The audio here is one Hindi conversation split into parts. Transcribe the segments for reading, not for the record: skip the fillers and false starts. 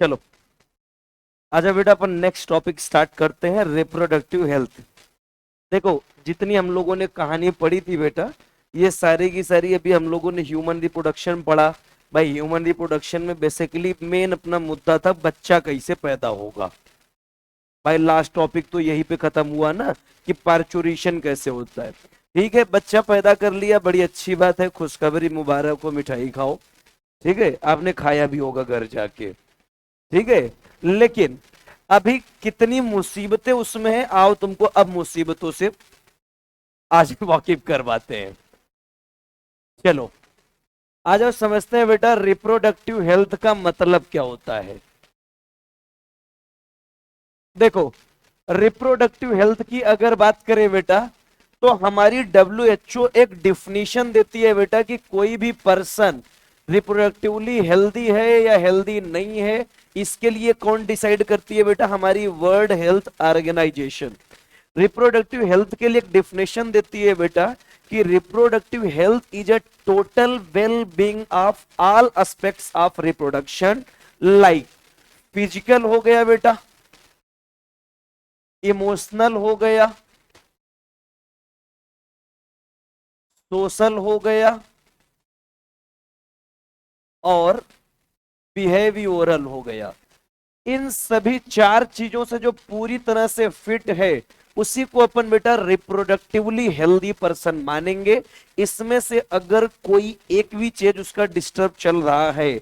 चलो आजा बेटा, अपन नेक्स्ट टॉपिक स्टार्ट करते हैं, रिप्रोडक्टिव हेल्थ। देखो, जितनी हम लोगों ने कहानी पढ़ी थी बेटा, ये सारी की सारी अभी हम लोगों ने ह्यूमन रिप्रोडक्शन पढ़ा। भाई ह्यूमन रिप्रोडक्शन में बेसिकली मेन अपना मुद्दा था बच्चा कैसे पैदा होगा। भाई लास्ट टॉपिक तो यही पे खत्म हुआ ना, कि पार्चुरेशन कैसे होता है। ठीक है, बच्चा पैदा कर लिया, बड़ी अच्छी बात है, खुशखबरी, मुबारक हो, मिठाई खाओ। ठीक है, आपने खाया भी होगा घर जाके। ठीक है, लेकिन अभी कितनी मुसीबतें उसमें है, आओ तुमको अब मुसीबतों से आज वाकिफ करवाते हैं। चलो आज आप समझते हैं बेटा रिप्रोडक्टिव हेल्थ का मतलब क्या होता है। देखो, रिप्रोडक्टिव हेल्थ की अगर बात करें बेटा, तो हमारी WHO एक डिफिनीशन देती है बेटा कि कोई भी पर्सन रिप्रोडक्टिवली हेल्दी है या हेल्दी नहीं है, इसके लिए कौन डिसाइड करती है बेटा, हमारी world health organization. Reproductive health के लिए एक डिफिनेशन देती है बेटा कि reproductive health is a total well being of all aspects of reproduction, like physical हो गया बेटा, इमोशनल हो गया, सोशल हो गया, और बिहेवियरल हो गया। इन सभी चार चीजों से जो पूरी तरह से फिट है, उसी को अपन बेटा रिप्रोडक्टिवली हेल्दी पर्सन मानेंगे। इसमें से अगर कोई एक भी चीज उसका डिस्टर्ब चल रहा है,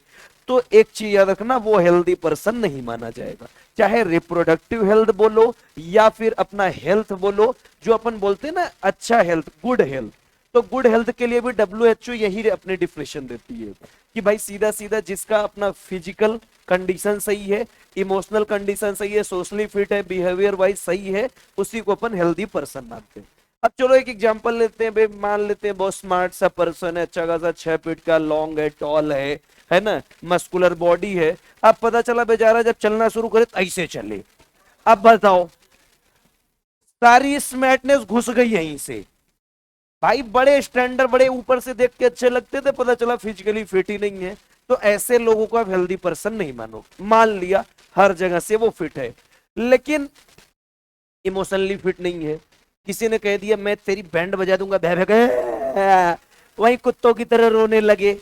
तो एक चीज याद रखना, वो हेल्दी पर्सन नहीं माना जाएगा। चाहे रिप्रोडक्टिव हेल्थ बोलो या फिर अपना हेल्थ बोलो, जो अपन बोलते हैं ना अच्छा हेल्थ, गुड हेल्थ, तो गुड हेल्थ के लिए भी WHO यही अपनी डिफिनेशन देती है कि भाई सीधा सीधा जिसका अपना फिजिकल कंडीशन सही है, इमोशनल कंडीशन सही है, सोशली फिट है, बिहेवियर वाइज सही है, उसी को अपन हेल्दी पर्सन मानते हैं। अब चलो एक एग्जांपल लेते हैं, भाई मान लेते हैं बहुत स्मार्ट सा पर्सन है, अच्छा खासा 6 फीट का, लॉन्ग है, टॉल है ना, मस्कुलर बॉडी है। अब पता चला बेचारा जब चलना शुरू करे तो ऐसे चले। अब बताओ, सारी स्मार्टनेस घुस गई यहीं से। भाई बड़े स्टैंडर्ड, बड़े ऊपर से देख के अच्छे लगते थे, पता चला फिजिकली फिट ही नहीं है। तो ऐसे लोगों को आप हेल्दी पर्सन नहीं मानो। मान लिया हर जगह से वो फिट है, लेकिन इमोशनली फिट नहीं है। किसी ने कह दिया मैं तेरी बैंड बजा दूंगा, बह गए, वही कुत्तों की तरह रोने लगे।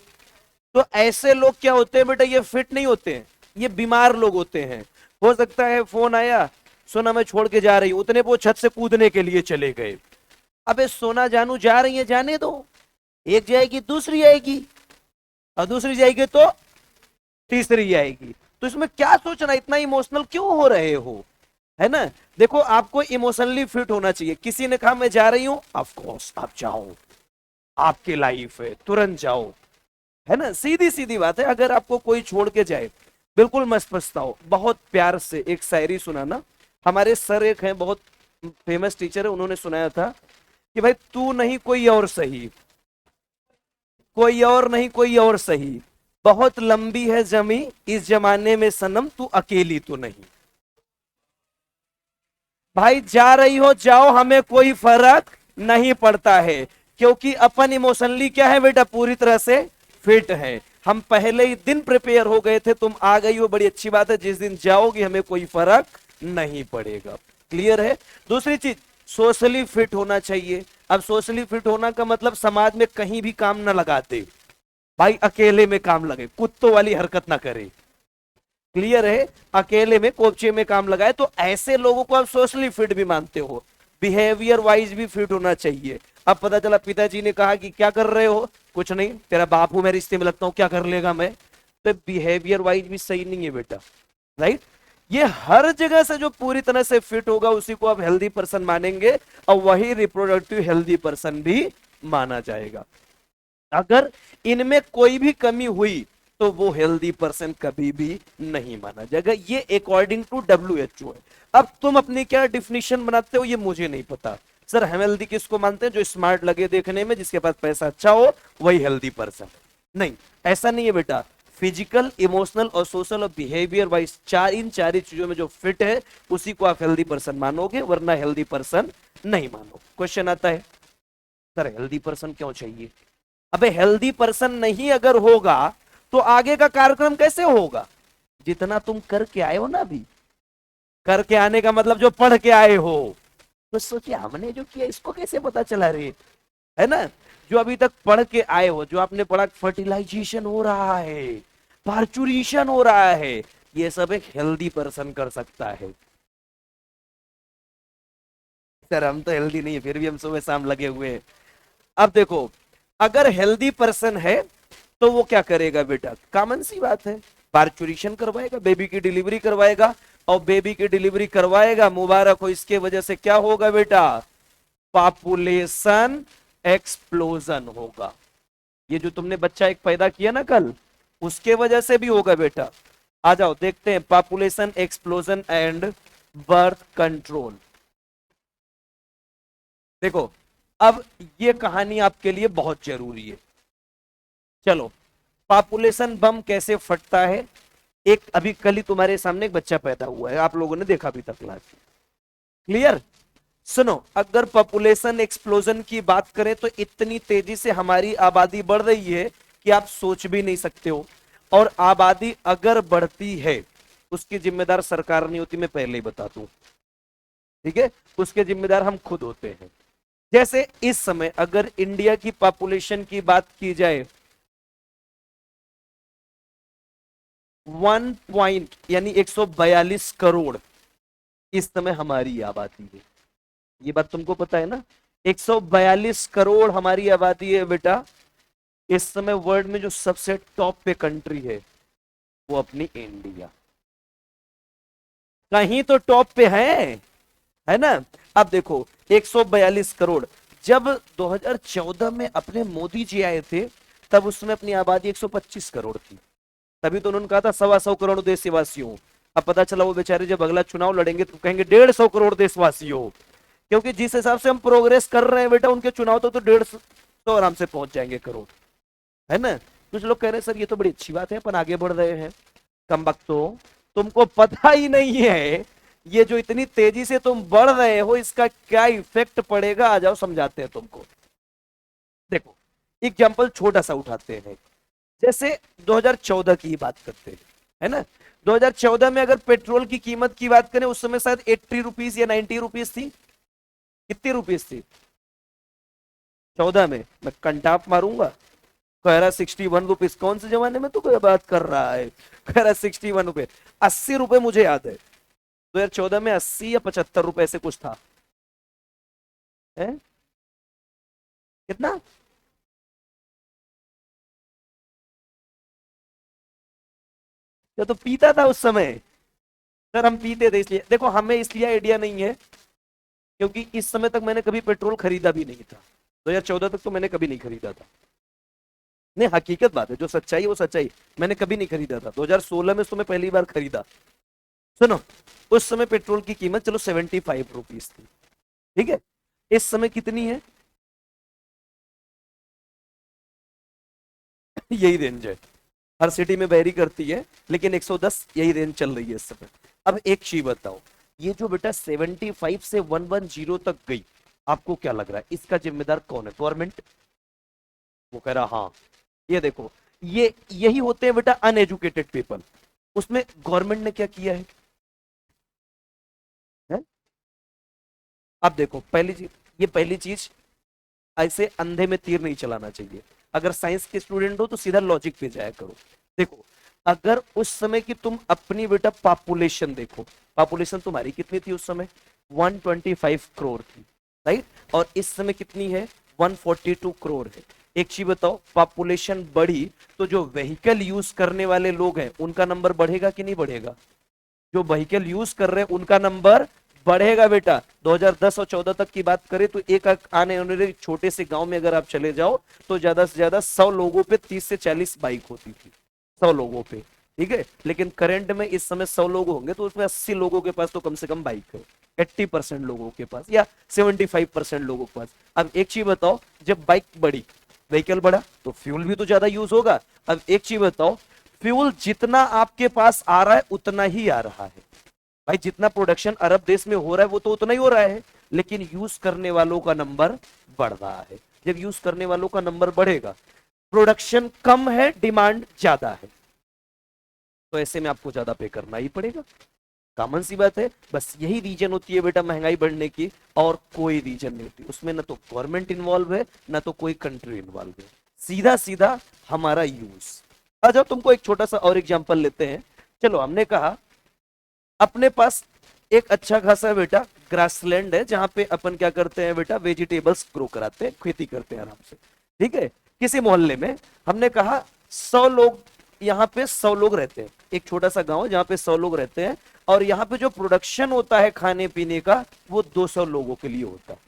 तो ऐसे लोग क्या होते हैं बेटा, ये फिट नहीं होते हैं, ये बीमार लोग होते हैं। हो सकता है फोन आया, सुना मैं छोड़ के जा रही हूं, उतने वो छत से कूदने के लिए चले गए। अबे सोना जानू जा रही है, जाने दो, एक जाएगी दूसरी आएगी, और दूसरी जाएगी तो तीसरी आएगी। तो इसमें क्या सोचना, इतना इमोशनल क्यों हो रहे हो, है ना। देखो आपको इमोशनली फिट होना चाहिए। किसी ने कहा मैं जा रही हूं, ऑफ कोर्स आप जाओ, आपकी लाइफ है, तुरंत जाओ, है ना, सीधी सीधी बात है। अगर आपको कोई छोड़ के जाए, बिल्कुल मत पछताओ। बहुत प्यार से एक शायरी सुनाना, हमारे सर एक हैं बहुत फेमस टीचर है, उन्होंने सुनाया था कि भाई तू नहीं कोई और सही, कोई और नहीं कोई और सही, बहुत लंबी है जमी इस जमाने में सनम, तू अकेली तो नहीं। भाई जा रही हो जाओ, हमें कोई फर्क नहीं पड़ता है, क्योंकि अपन इमोशनली क्या है बेटा, पूरी तरह से फिट है। हम पहले ही दिन प्रिपेयर हो गए थे, तुम आ गई हो, बड़ी अच्छी बात है, जिस दिन जाओगी हमें कोई फर्क नहीं पड़ेगा। क्लियर है। दूसरी चीज, सोशली फिट होना चाहिए। अब सोशली फिट होना का मतलब समाज में कहीं भी काम ना लगाते, भाई अकेले में काम लगे, कुत्तों वाली हरकत ना करे। क्लियर है, अकेले में कोपचे में काम लगाए। तो ऐसे लोगों को आप सोशली फिट भी मानते हो। बिहेवियर वाइज भी फिट होना चाहिए। अब पता चला पिताजी ने कहा कि क्या कर रहे हो, कुछ नहीं, तेरा बाप हूं मैं, रिश्ते में लगता हूं, क्या कर लेगा मैं, तो बिहेवियर वाइज भी सही नहीं है बेटा, राइट। ये हर जगह से जो पूरी तरह से फिट होगा उसी को आप हेल्दी पर्सन मानेंगे, और वही रिप्रोडक्टिव हेल्दी पर्सन भी माना जाएगा। अगर इनमें कोई भी कमी हुई तो वो हेल्दी पर्सन कभी भी नहीं माना जाएगा। ये अकॉर्डिंग टू WHO है। अब तुम अपनी क्या डिफिनेशन बनाते हो ये मुझे नहीं पता। सर हम हेल्दी किसको मानते हैं, जो स्मार्ट लगे देखने में, जिसके पास पैसा अच्छा हो, वही हेल्दी पर्सन। नहीं, ऐसा नहीं है बेटा। फिजिकल, इमोशनल और सोशल और बिहेवियर वाइज इन चार चीजों में जो फिट है उसी को आप हेल्दी पर्सन मानोगे, वरना हेल्दी पर्सन नहीं मानो। क्वेश्चन आता है सर हेल्दी पर्सन क्यों चाहिए। अबे हेल्दी पर्सन नहीं अगर होगा तो आगे का कार्यक्रम कैसे होगा। जितना तुम करके आए हो ना, अभी करके आने का मतलब जो पढ़ के आए हो, तो सोचिए हमने जो किया इसको कैसे पता चला रे, है ना। जो अभी तक पढ़ के आए हो, जो आपने पढ़ा, फर्टिलाइजेशन हो रहा है, पार्चुरेशन हो रहा है, ये सब एक हेल्दी पर्सन कर सकता है। सर हम तो हेल्दी नहीं है, फिर भी हम सुबह शाम लगे हुए हैं। अब देखो, अगर हेल्दी पर्सन है तो वो क्या करेगा बेटा, कॉमन सी बात है, पार्चुरेशन करवाएगा, बेबी की डिलीवरी करवाएगा, और बेबी की डिलीवरी करवाएगा, मुबारक हो, इसके वजह से क्या होगा बेटा, पॉपुलेशन एक्सप्लोजन होगा। ये जो तुमने बच्चा एक पैदा किया ना कल, उसके वजह से भी होगा बेटा। आ जाओ देखते हैं, population explosion and birth control. देखो, अब ये कहानी आपके लिए बहुत जरूरी है। चलो, पॉपुलेशन बम कैसे फटता है। एक अभी कल ही तुम्हारे सामने एक बच्चा पैदा हुआ है, आप लोगों ने देखा अभी तक क्लास। क्लियर। सुनो, अगर पॉपुलेशन एक्सप्लोजन की बात करें तो इतनी तेजी से हमारी आबादी बढ़ रही है कि आप सोच भी नहीं सकते हो। और आबादी अगर बढ़ती है, उसकी जिम्मेदार सरकार नहीं होती, मैं पहले ही बता दूं, ठीक है, उसके जिम्मेदार हम खुद होते हैं। जैसे इस समय अगर इंडिया की पॉपुलेशन की बात की जाए, 1 पॉइंट यानी 142 करोड़ इस समय हमारी आबादी है। ये बात तुमको पता है ना, 142 करोड़ हमारी आबादी है बेटा। इस समय वर्ल्ड में जो सबसे टॉप पे कंट्री है वो अपनी इंडिया, कहीं तो टॉप पे है ना। अब देखो, 142 करोड़, जब 2014 में अपने मोदी जी आए थे, तब उसमें अपनी आबादी 125 करोड़ थी। तभी तो उन्होंने कहा था 125 करोड़ देशवासियों। अब पता चला वो बेचारे जब अगला चुनाव लड़ेंगे तो कहेंगे 150 करोड़ देशवासियों। क्योंकि जिस हिसाब से हम प्रोग्रेस कर रहे हैं बेटा, उनके चुनाव तो 150 आराम से पहुंच जाएंगे करोड़, है ना। कुछ लोग कह रहे हैं सर ये तो बड़ी अच्छी बात है, अपन आगे बढ़ रहे हैं। कम वक्तों, तुमको पता ही नहीं है ये जो इतनी तेजी से तुम बढ़ रहे हो इसका क्या इफेक्ट पड़ेगा। आ जाओ समझाते हैं तुमको। देखो, एग्जाम्पल छोटा सा उठाते हैं, जैसे 2014 की बात करते हैं, है ना। 2014 में अगर पेट्रोल की कीमत की बात करें, उस समय शायद 80 रुपीज या 90 रुपीज थी। कितनी रुपीज थी 14 में? मैं कंटाप मारूंगा। कह रहा 61 रुपीज, कौन से जमाने में तो कोई बात कर रहा है, कह रहा 61 रुपए। 80 रुपए मुझे याद है, 2014 में 80 या 75 रुपए से कुछ था, है कितना। ये तो पीता था उस समय, सर हम पीते थे इसलिए। देखो, हमें इसलिए आइडिया नहीं है क्योंकि इस समय तक मैंने कभी पेट्रोल खरीदा भी नहीं था। 2014 तक तो मैंने कभी नहीं खरीदा था। नहीं, हकीकत बात है, जो सच्चाई है वो सच्चाई, मैंने कभी नहीं खरीदा था। 2016 में उसको मैं पहली बार खरीदा। सुनो, उस समय पेट्रोल की कीमत चलो 75 रुपीज थी, ठीक है। इस समय कितनी है? यही रेंज है, हर सिटी में वेरी करती है, लेकिन 110 यही रेंज चल रही है इस समय। अब एक चीज बताओ, ये जो बेटा 75 से 110 तक गई, आपको क्या लग रहा है इसका जिम्मेदार कौन है? गवर्नमेंट? वो कह रहा हाँ। ये देखो, ये यही होते हैं बेटा अनएजुकेटेड पीपल। उसमें गवर्नमेंट ने क्या किया है? अब देखो, पहली चीज, ये पहली चीज, ऐसे अंधे में तीर नहीं चलाना चाहिए। अगर साइंस के स्टूडेंट हो तो सीधा लॉजिक पे जाया करो। देखो, अगर उस समय की तुम अपनी बेटा पॉपुलेशन देखो, पॉपुलेशन तुम्हारी कितनी थी उस समय? 125 करोड़ थी, राइट। और इस समय कितनी है? 142 करोड़ है। एक चीज बताओ, पॉपुलेशन बढ़ी तो जो व्हीकल यूज करने वाले लोग हैं उनका नंबर बढ़ेगा कि नहीं बढ़ेगा? जो व्हीकल यूज कर रहे हैं उनका नंबर बढ़ेगा बेटा। 2010 और 14 तक की बात करें तो एक आने वाले छोटे से गांव में अगर आप चले जाओ तो ज्यादा से ज्यादा 100 लोगों पे 30 से 40 बाइक होती थी, 100 लोगों पे, ठीक है। लेकिन करंट में इस समय 100 लोग होंगे तो उसमें 80 लोगों के पास तो कम से कम बाइक है, 80% लोगों के पास या 75% लोगों के पास। अब एक चीज बताओ, जब बाइक बढ़ी, व्हीकल बढ़ा, तो फ्यूल भी तो ज्यादा यूज होगा। अब एक चीज बताओ, फ्यूल जितना आपके पास आ रहा है उतना ही आ रहा है भाई, जितना प्रोडक्शन अरब देश में हो रहा है वो तो उतना ही हो रहा है, लेकिन यूज करने वालों का नंबर बढ़ रहा है। जब यूज करने वालों का नंबर बढ़ेगा, प्रोडक्शन कम है, डिमांड ज्यादा है, तो ऐसे में आपको ज्यादा पे करना ही पड़ेगा। कॉमन सी बात है, बस यही रीजन होती है बेटा महंगाई बढ़ने की, और कोई रीजन नहीं होती उसमें। ना तो गवर्नमेंट इन्वॉल्व है, ना तो कोई कंट्री इन्वॉल्व है, सीधा सीधा हमारा यूज। आ जाओ तुमको एक छोटा सा और एग्जांपल लेते हैं। चलो हमने कहा अपने पास एक अच्छा खासा बेटा ग्रासलैंड है, जहां पे अपन क्या करते हैं बेटा, वेजिटेबल्स ग्रो कराते हैं, खेती करते हैं आराम से, ठीक है। किसी मोहल्ले में हमने कहा 100 लोग, यहाँ पे 100 लोग रहते हैं, एक छोटा सा गांव जहाँ पे 100 लोग रहते हैं, और यहाँ पे जो प्रोडक्शन होता है खाने पीने का वो 200 लोगों के लिए होता है।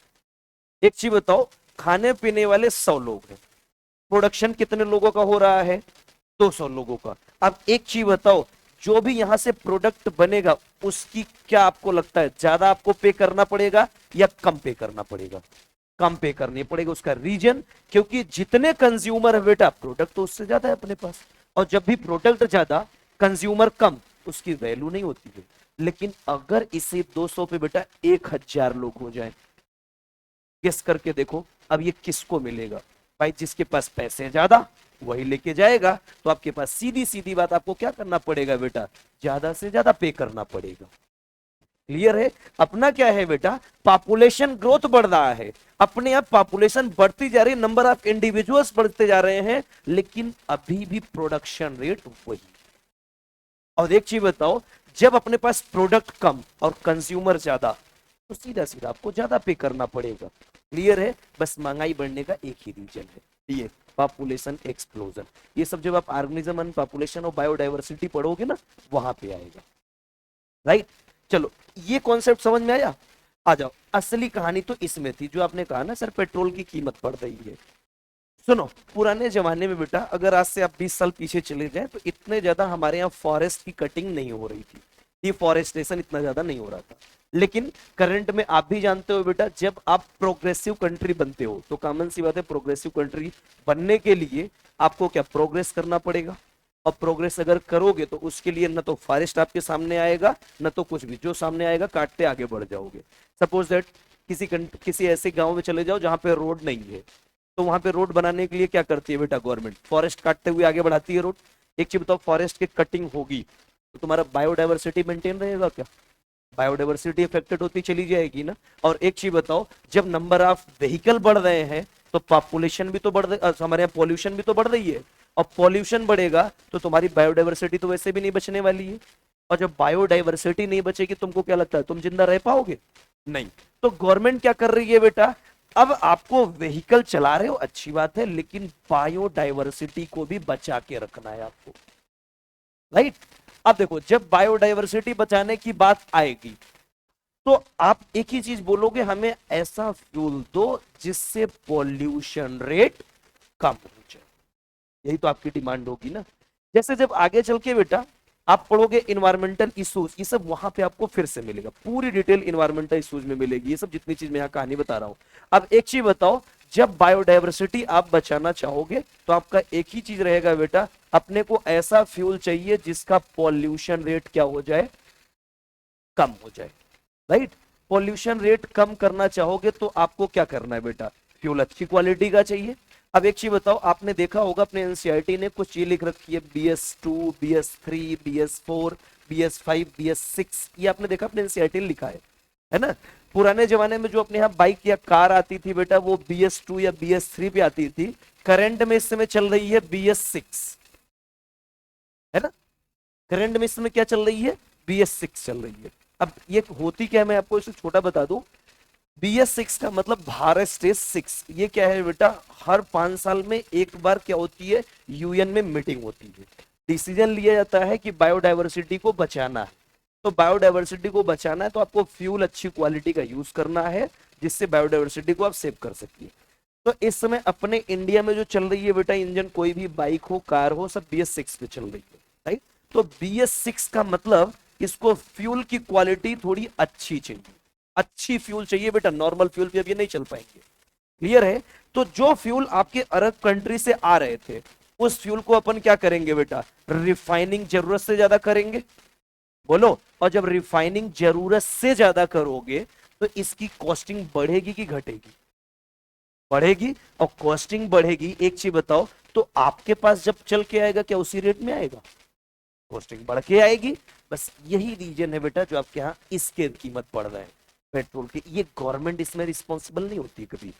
एक चीज बताओ, खाने पीने वाले 100 लोग हैं, प्रोडक्शन कितने लोगों का हो रहा है, 200 लोगों का। अब एक चीज बताओ, जो भी यहां से प्रोडक्ट बनेगा उसकी क्या आपको लगता है ज्यादा आपको पे करना पड़ेगा या कम पे करना पड़ेगा? कम पे करनी पड़ेगा। उसका रीजन, क्योंकि जितने कंज्यूमर है बेटा प्रोडक्ट तो उससे ज्यादा है अपने पास, और जब भी प्रोडक्ट ज्यादा कंज्यूमर कम, उसकी वैल्यू नहीं होती है। लेकिन अगर इसे 200 पे बेटा 1000 लोग हो जाए, गेस करके देखो अब ये किसको मिलेगा? भाई जिसके पास पैसे ज्यादा वही लेके जाएगा। तो आपके पास सीधी सीधी बात, आपको क्या करना पड़ेगा बेटा, ज्यादा से ज्यादा पे करना पड़ेगा। क्लियर है? अपना क्या है बेटा, पॉपुलेशन ग्रोथ बढ़ रहा है, अपने आप पॉपुलेशन बढ़ती जा रही है, नंबर ऑफ इंडिविजुअल्स बढ़ते जा रहे हैं, लेकिन अभी भी प्रोडक्शन रेट वही। और एक चीज बताओ, जब अपने पास प्रोडक्ट कम और कंज्यूमर ज्यादा, तो सीधा सीधा आपको ज्यादा पे करना पड़ेगा। क्लियर है? बस महंगाई बढ़ने का एक ही रीजन है, ये पॉपुलेशन एक्सप्लोजन। ये सब जब आप ऑर्गेनिज्म एंड पॉपुलेशन और बायोडाइवर्सिटी पढ़ोगे ना, वहां पे आएगा। राइट? चलो ये कॉन्सेप्ट समझ में आया? आ जाओ, असली कहानी तो इसमें थी जो आपने कहा ना सर पेट्रोल की कीमत बढ़ रही है। सुनो, पुराने जमाने में बेटा अगर आज से आप 20 साल पीछे चले जाए तो इतने ज्यादा हमारे यहाँ फॉरेस्ट की कटिंग नहीं हो रही थी, डिफॉरेस्टेशन इतना ज्यादा नहीं हो रहा था। लेकिन करंट में आप भी जानते हो बेटा, जब आप प्रोग्रेसिव कंट्री बनते हो तो कॉमन सी बात है, प्रोग्रेसिव कंट्री बनने के लिए आपको क्या प्रोग्रेस करना पड़ेगा। और प्रोग्रेस अगर करोगे तो उसके लिए न तो फॉरेस्ट आपके सामने आएगा, न तो कुछ भी, जो सामने आएगा काटते आगे बढ़ जाओगे। सपोज दैट किसी ऐसे गांव में चले जाओ जहां पे रोड नहीं है, तो वहां पे रोड बनाने के लिए क्या करती है बेटा गवर्नमेंट, फॉरेस्ट काटते हुए आगे बढ़ाती है रोड। एक चीज बताओ, फॉरेस्ट की कटिंग होगी तो तुम्हारा बायोडाइवर्सिटी मेंटेन रहेगा क्या? बायोडाइवर्सिटी अफेक्टेड होती चली जाएगी ना। और एक चीज बताओ, जब नंबर ऑफ व्हीकल बढ़ रहे हैं तो पॉपुलेशन भी तो बढ़ रही, हमारे यहाँ पॉल्यूशन भी तो बढ़ रही है, और पॉल्यूशन बढ़ेगा तो तुम्हारी बायोडाइवर्सिटी तो वैसे भी नहीं बचने वाली है। और जब बायोडाइवर्सिटी नहीं बचेगी, तुमको क्या लगता है तुम जिंदा रह पाओगे? नहीं। तो गवर्नमेंट क्या कर रही है बेटा, अब आपको व्हीकल चला रहे हो अच्छी बात है, लेकिन बायोडाइवर्सिटी को भी बचा के रखना है आपको। राइट? अब देखो, जब बायोडाइवर्सिटी बचाने की बात आएगी तो आप एक ही चीज बोलोगे, हमें ऐसा फ्यूल दो जिससे पॉल्यूशन रेट कम हो जाए। यही तो आपकी डिमांड होगी ना। जैसे जब आगे चल के बेटा आप पढ़ोगे इन्वायरमेंटल इश्यूज, ये सब वहां पे आपको फिर से मिलेगा, पूरी डिटेल इन्वायरमेंटल इश्यूज में मिलेगी, ये सब जितनी चीज मैं यहाँ कहानी बता रहा हूं। अब एक चीज बताओ, जब बायोडाइवर्सिटी आप बचाना चाहोगे तो आपका एक ही चीज रहेगा बेटा, अपने को ऐसा फ्यूल चाहिए जिसका पॉल्यूशन रेट क्या हो जाए, कम हो जाए। राइट? पॉल्यूशन रेट कम करना चाहोगे तो आपको क्या करना है बेटा, फ्यूल अच्छी क्वालिटी का चाहिए। अब एक चीज बताओ, आपने देखा होगा अपने एनसीईआरटी ने कुछ चीज लिख रखी है, BS2, BS3, BS4, BS5, BS6, ये आपने देखा अपने एनसीईआरटी ने लिखा है ना। पुराने जमाने में जो अपने यहाँ बाइक या कार आती थी बेटा वो BS2 या BS3 पे आती थी, करंट में इस समय चल रही है BS6, है ना। करंट में इस समय क्या चल रही है, BS6 चल रही है। अब ये होती क्या है, मैं आपको इसे छोटा बता दूं। BS6 का मतलब भारत स्टेज 6, ये क्या है बेटा, हर 5 साल में एक बार क्या होती है, UN में मीटिंग होती है, डिसीजन लिया जाता है कि बायोडाइवर्सिटी को बचाना है। तो बायोडाइवर्सिटी को बचाना है तो आपको फ्यूल अच्छी क्वालिटी का यूज करना है, जिससे बायोडाइवर्सिटी को आप सेव कर सकिए। तो इस समय अपने इंडिया में जो चल रही है बेटा इंजन, कोई भी बाइक हो कार हो, सब BS6 पे चल रही है। राइट? तो BS6 का मतलब इसको फ्यूल की क्वालिटी थोड़ी अच्छी चाहिए, अच्छी फ्यूल चाहिए बेटा, नॉर्मल फ्यूल पे अब ये नहीं चल पाएंगे। क्लियर है? तो जो फ्यूल आपके अरब कंट्री से आ रहे थे उस फ्यूल को अपन क्या करेंगे बेटा, रिफाइनिंग जरूरत से ज्यादा करेंगे, बोलो। और जब रिफाइनिंग जरूरत से ज्यादा करोगे तो इसकी कॉस्टिंग बढ़ेगी कि घटेगी? बढ़ेगी। और कॉस्टिंग बढ़ेगी, एक चीज बताओ, तो आपके पास जब चल के आएगा क्या उसी रेट में आएगा? कॉस्टिंग बढ़ के आएगी। बस यही रीजन है बेटा जो आपके यहाँ इसके कीमत बढ़ रहा है पेट्रोल की। ये गवर्नमेंट इसमें रिस्पॉन्सिबल नहीं होती कभी।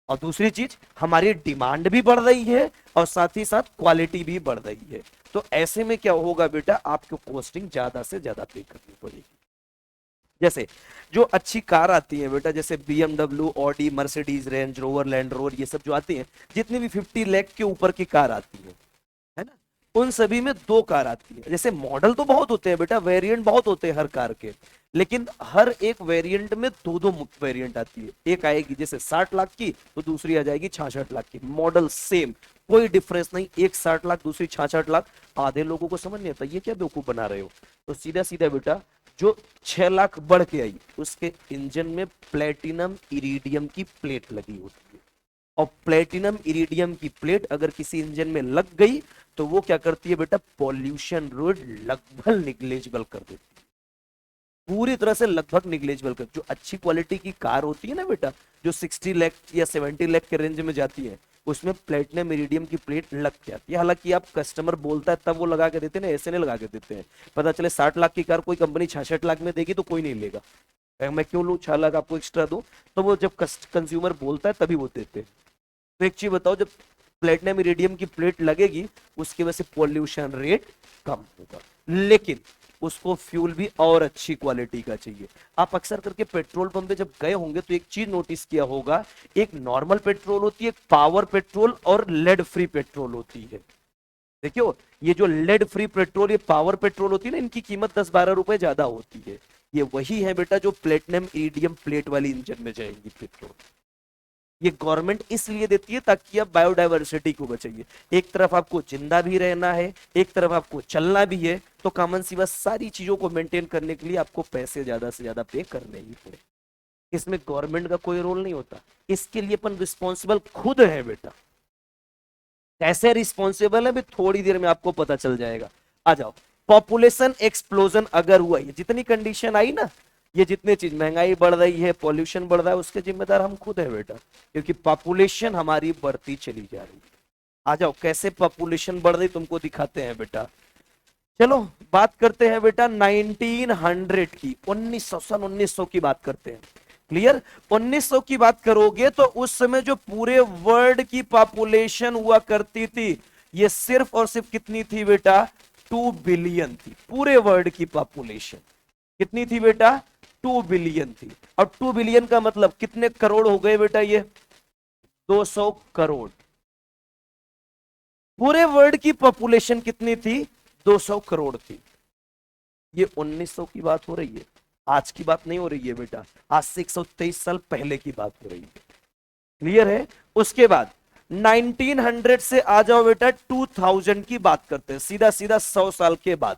और दूसरी चीज, हमारी डिमांड भी बढ़ रही है और साथ ही साथ क्वालिटी भी बढ़ रही है। तो ऐसे में क्या होगा बेटा, आपको कॉस्टिंग ज्यादा से ज्यादा पे करनी पड़ेगी। जैसे जो अच्छी कार आती है बेटा, जैसे BMW, Audi, Mercedes, range rover, land rover, ये सब जो आती हैं, जितनी भी 50 लाख के ऊपर की कार आती है ना, उन सभी में दो कार आती है। जैसे मॉडल तो बहुत होते हैं बेटा, वेरिएंट बहुत होते हैं हर कार के, लेकिन हर एक वेरिएंट में दो दो वेरिएंट आती है। एक आएगी जैसे 60 लाख की, तो दूसरी आ जाएगी 66 लाख की। मॉडल सेम, कोई डिफरेंस नहीं, एक 60 लाख दूसरी 66 लाख। आधे लोगों को समझ नहीं आता ये क्या बेवकूफ बना रहे हो। तो सीधा सीधा बेटा, जो 6 लाख बढ़ के आई, उसके इंजन में प्लेटिनम इरिडियम की प्लेट लगी होती है। और प्लेटिनम इरिडियम की प्लेट अगर किसी इंजन में लग गई तो वो क्या करती है बेटा, पॉल्यूशन रेट लगभग निग्लेजिबल कर देती है, पूरी तरह से लगभग निग्लेजिबल कर। जो अच्छी क्वालिटी की कार होती है ना बेटा, जो 60 लाख या 70 लाख के रेंज में जाती है, उसमें प्लेटिनम इरिडियम की प्लेट लग के आती है। हालांकि आप कस्टमर बोलता है तब वो लगा के देते हैं ना, ऐसे नहीं लगा के देते हैं। पता चले 60 लाख की कार कोई कंपनी 66 लाख में देगी तो कोई नहीं लेगा। मैं क्यों लूं 6 लाख आपको एक्स्ट्रा दूं, तो वो जब कंज्यूमर बोलता है तभी वो देते हैं। तो एक चीज बताओ, जब प्लेटिनम इरिडियम की प्लेट लगेगी उसकी वजह से पॉल्यूशन रेट कम होगा, लेकिन उसको फ्यूल भी और अच्छी क्वालिटी का चाहिए। आप अक्सर करके पेट्रोल पंप पे जब गए होंगे तो एक चीज नोटिस किया होगा, एक नॉर्मल पेट्रोल होती है, एक पावर पेट्रोल और लेड फ्री पेट्रोल होती है। देखियो, ये जो लेड फ्री पेट्रोल, ये पावर पेट्रोल होती है ना, इनकी कीमत 10-12 रुपए ज्यादा होती है। ये वही है बेटा जो प्लेटिनम इरिडियम प्लेट वाली इंजन में जाएंगी पेट्रोल। ये गवर्नमेंट इसलिए देती है ताकि आप बायोडायवर्सिटी को बचाइए। एक तरफ आपको जिंदा भी रहना है, एक तरफ आपको चलना भी है, तो कॉमन सी बात, सारी चीजों को मेंटेन करने के लिए आपको पैसे ज्यादा से ज्यादा पे करने ही पड़े। इसमें गवर्नमेंट का कोई रोल नहीं होता, इसके लिए अपन रिस्पॉन्सिबल खुद है बेटा। कैसे रिस्पॉन्सिबल है भी थोड़ी देर में आपको पता चल जाएगा। आ जाओ, पॉपुलेशन एक्सप्लोजन अगर हुआ, ये जितनी कंडीशन आई ना, ये जितने चीज, महंगाई बढ़ रही है, पॉल्यूशन बढ़ रहा है, उसके जिम्मेदार हम खुद है बेटा, क्योंकि पॉपुलेशन हमारी बढ़ती चली जा रही है। आ जाओ, कैसे पॉपुलेशन बढ़ रही तुमको दिखाते हैं बेटा। चलो बात करते हैं बेटा 1900 की, 1900 सन 1900 की बात करते हैं। क्लियर, 1900 की बात करोगे तो उस समय जो पूरे वर्ल्ड की पॉपुलेशन हुआ करती थी, ये सिर्फ और सिर्फ कितनी थी बेटा, 2 बिलियन थी। पूरे वर्ल्ड की पॉपुलेशन कितनी थी बेटा, 2 बिलियन थी। और 2 बिलियन का मतलब कितने करोड़ हो गए बेटा, ये 200 करोड़। पूरे वर्ल्ड की पॉपुलेशन कितनी थी, 200 करोड़ थी। ये 1900 की बात हो रही है, आज की बात नहीं हो रही है बेटा, आज से 123 साल पहले की बात हो रही है। क्लियर है। उसके बाद 1900 से आ जाओ बेटा 2000 की बात करते हैं, सीधा सीधा 100 साल के बाद।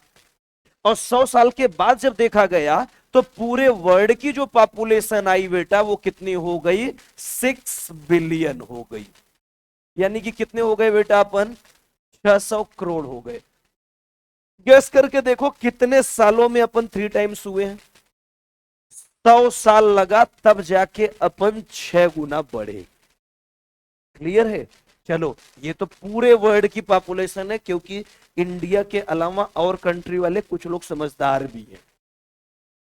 और 100 साल के बाद जब देखा गया तो पूरे वर्ल्ड की जो पॉपुलेशन आई बेटा, वो कितनी हो गई, 6 बिलियन हो गई। यानी कि कितने हो गए बेटा, अपन 600 करोड़ हो गए। गेस करके देखो कितने सालों में अपन 3 टाइम्स हुए हैं। 100 साल लगा तब जाके अपन 6 गुना बढ़े। क्लियर है। चलो, ये तो पूरे वर्ल्ड की पॉपुलेशन है, क्योंकि इंडिया के अलावा और कंट्री वाले कुछ लोग समझदार भी हैं,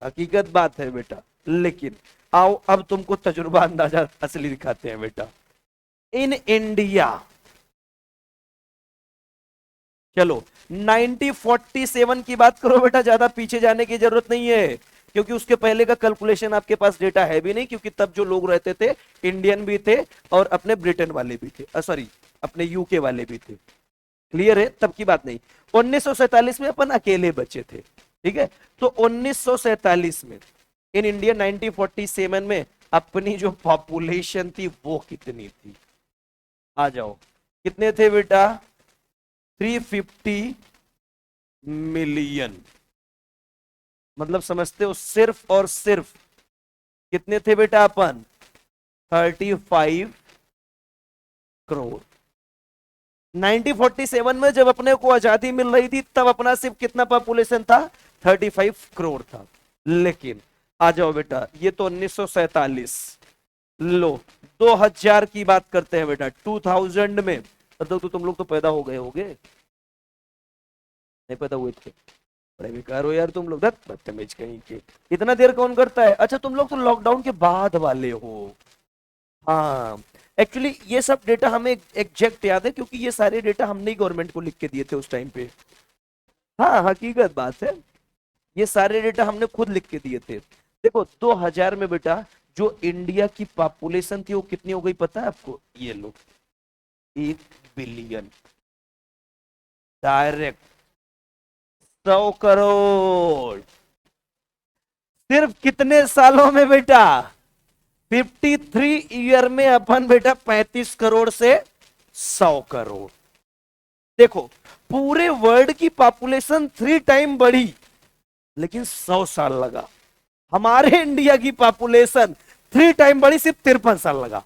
हकीकत बात है बेटा। लेकिन आओ अब तुमको तजुर्बा अंदाजा असली दिखाते हैं बेटा। इन इंडिया, चलो 1947 की बात करो बेटा, ज्यादा पीछे जाने की जरूरत नहीं है, क्योंकि उसके पहले का कैलकुलेशन आपके पास डेटा है भी नहीं, क्योंकि तब जो लोग रहते थे इंडियन भी थे और अपने ब्रिटेन वाले भी थे, सॉरी अपने यूके वाले भी थे। क्लियर है, तब की बात नहीं। 1947 में अपन अकेले बचे थे, ठीक है। तो 1947 में इन इंडिया 1947 में अपनी जो पॉपुलेशन थी वो कितनी थी, आ जाओ, कितने थे बेटा, 350 मिलियन। मतलब समझते हो, सिर्फ और सिर्फ कितने थे बेटा अपन, 35 करोड़। 1947 में जब अपने को आजादी मिल रही थी तब अपना सिर्फ कितना पॉपुलेशन था, 35 करोड़ था। लेकिन आ जाओ बेटा, ये तो 1947, लो 2000 की बात करते हैं बेटा। 2000 में, मतलब तो तुम लोग तो पैदा हो गए होगे, नहीं पता हुए थे? बड़े बेकार हो यार तुम लोग, बदतमीज कहीं के। इतना देर कौन करता है? अच्छा तुम लोग तो लॉकडाउन के बाद वाले हो। हाँ, एक्चुअली ये सब डेटा हमें एग्जैक्ट याद है, क्योंकि ये सारे डेटा हमने ही गवर्नमेंट को लिख के दिए थे उस टाइम पे। हाँ हकीकत बात है, ये सारे डेटा हमने खुद लिख के दिए थे। देखो 2000 में बेटा जो इंडिया की पॉपुलेशन थी वो कितनी हो गई पता है आपको? ये लो, 1 बिलियन। डायरेक्ट 100 करोड़। सिर्फ कितने सालों में बेटा? 53 ईयर में अपन बेटा 35 करोड़ से 100 करोड़। देखो पूरे वर्ल्ड की पॉपुलेशन 3 टाइम बढ़ी, लेकिन 100 साल लगा। हमारे इंडिया की पॉपुलेशन 3 टाइम बढ़ी, सिर्फ 53 साल लगा।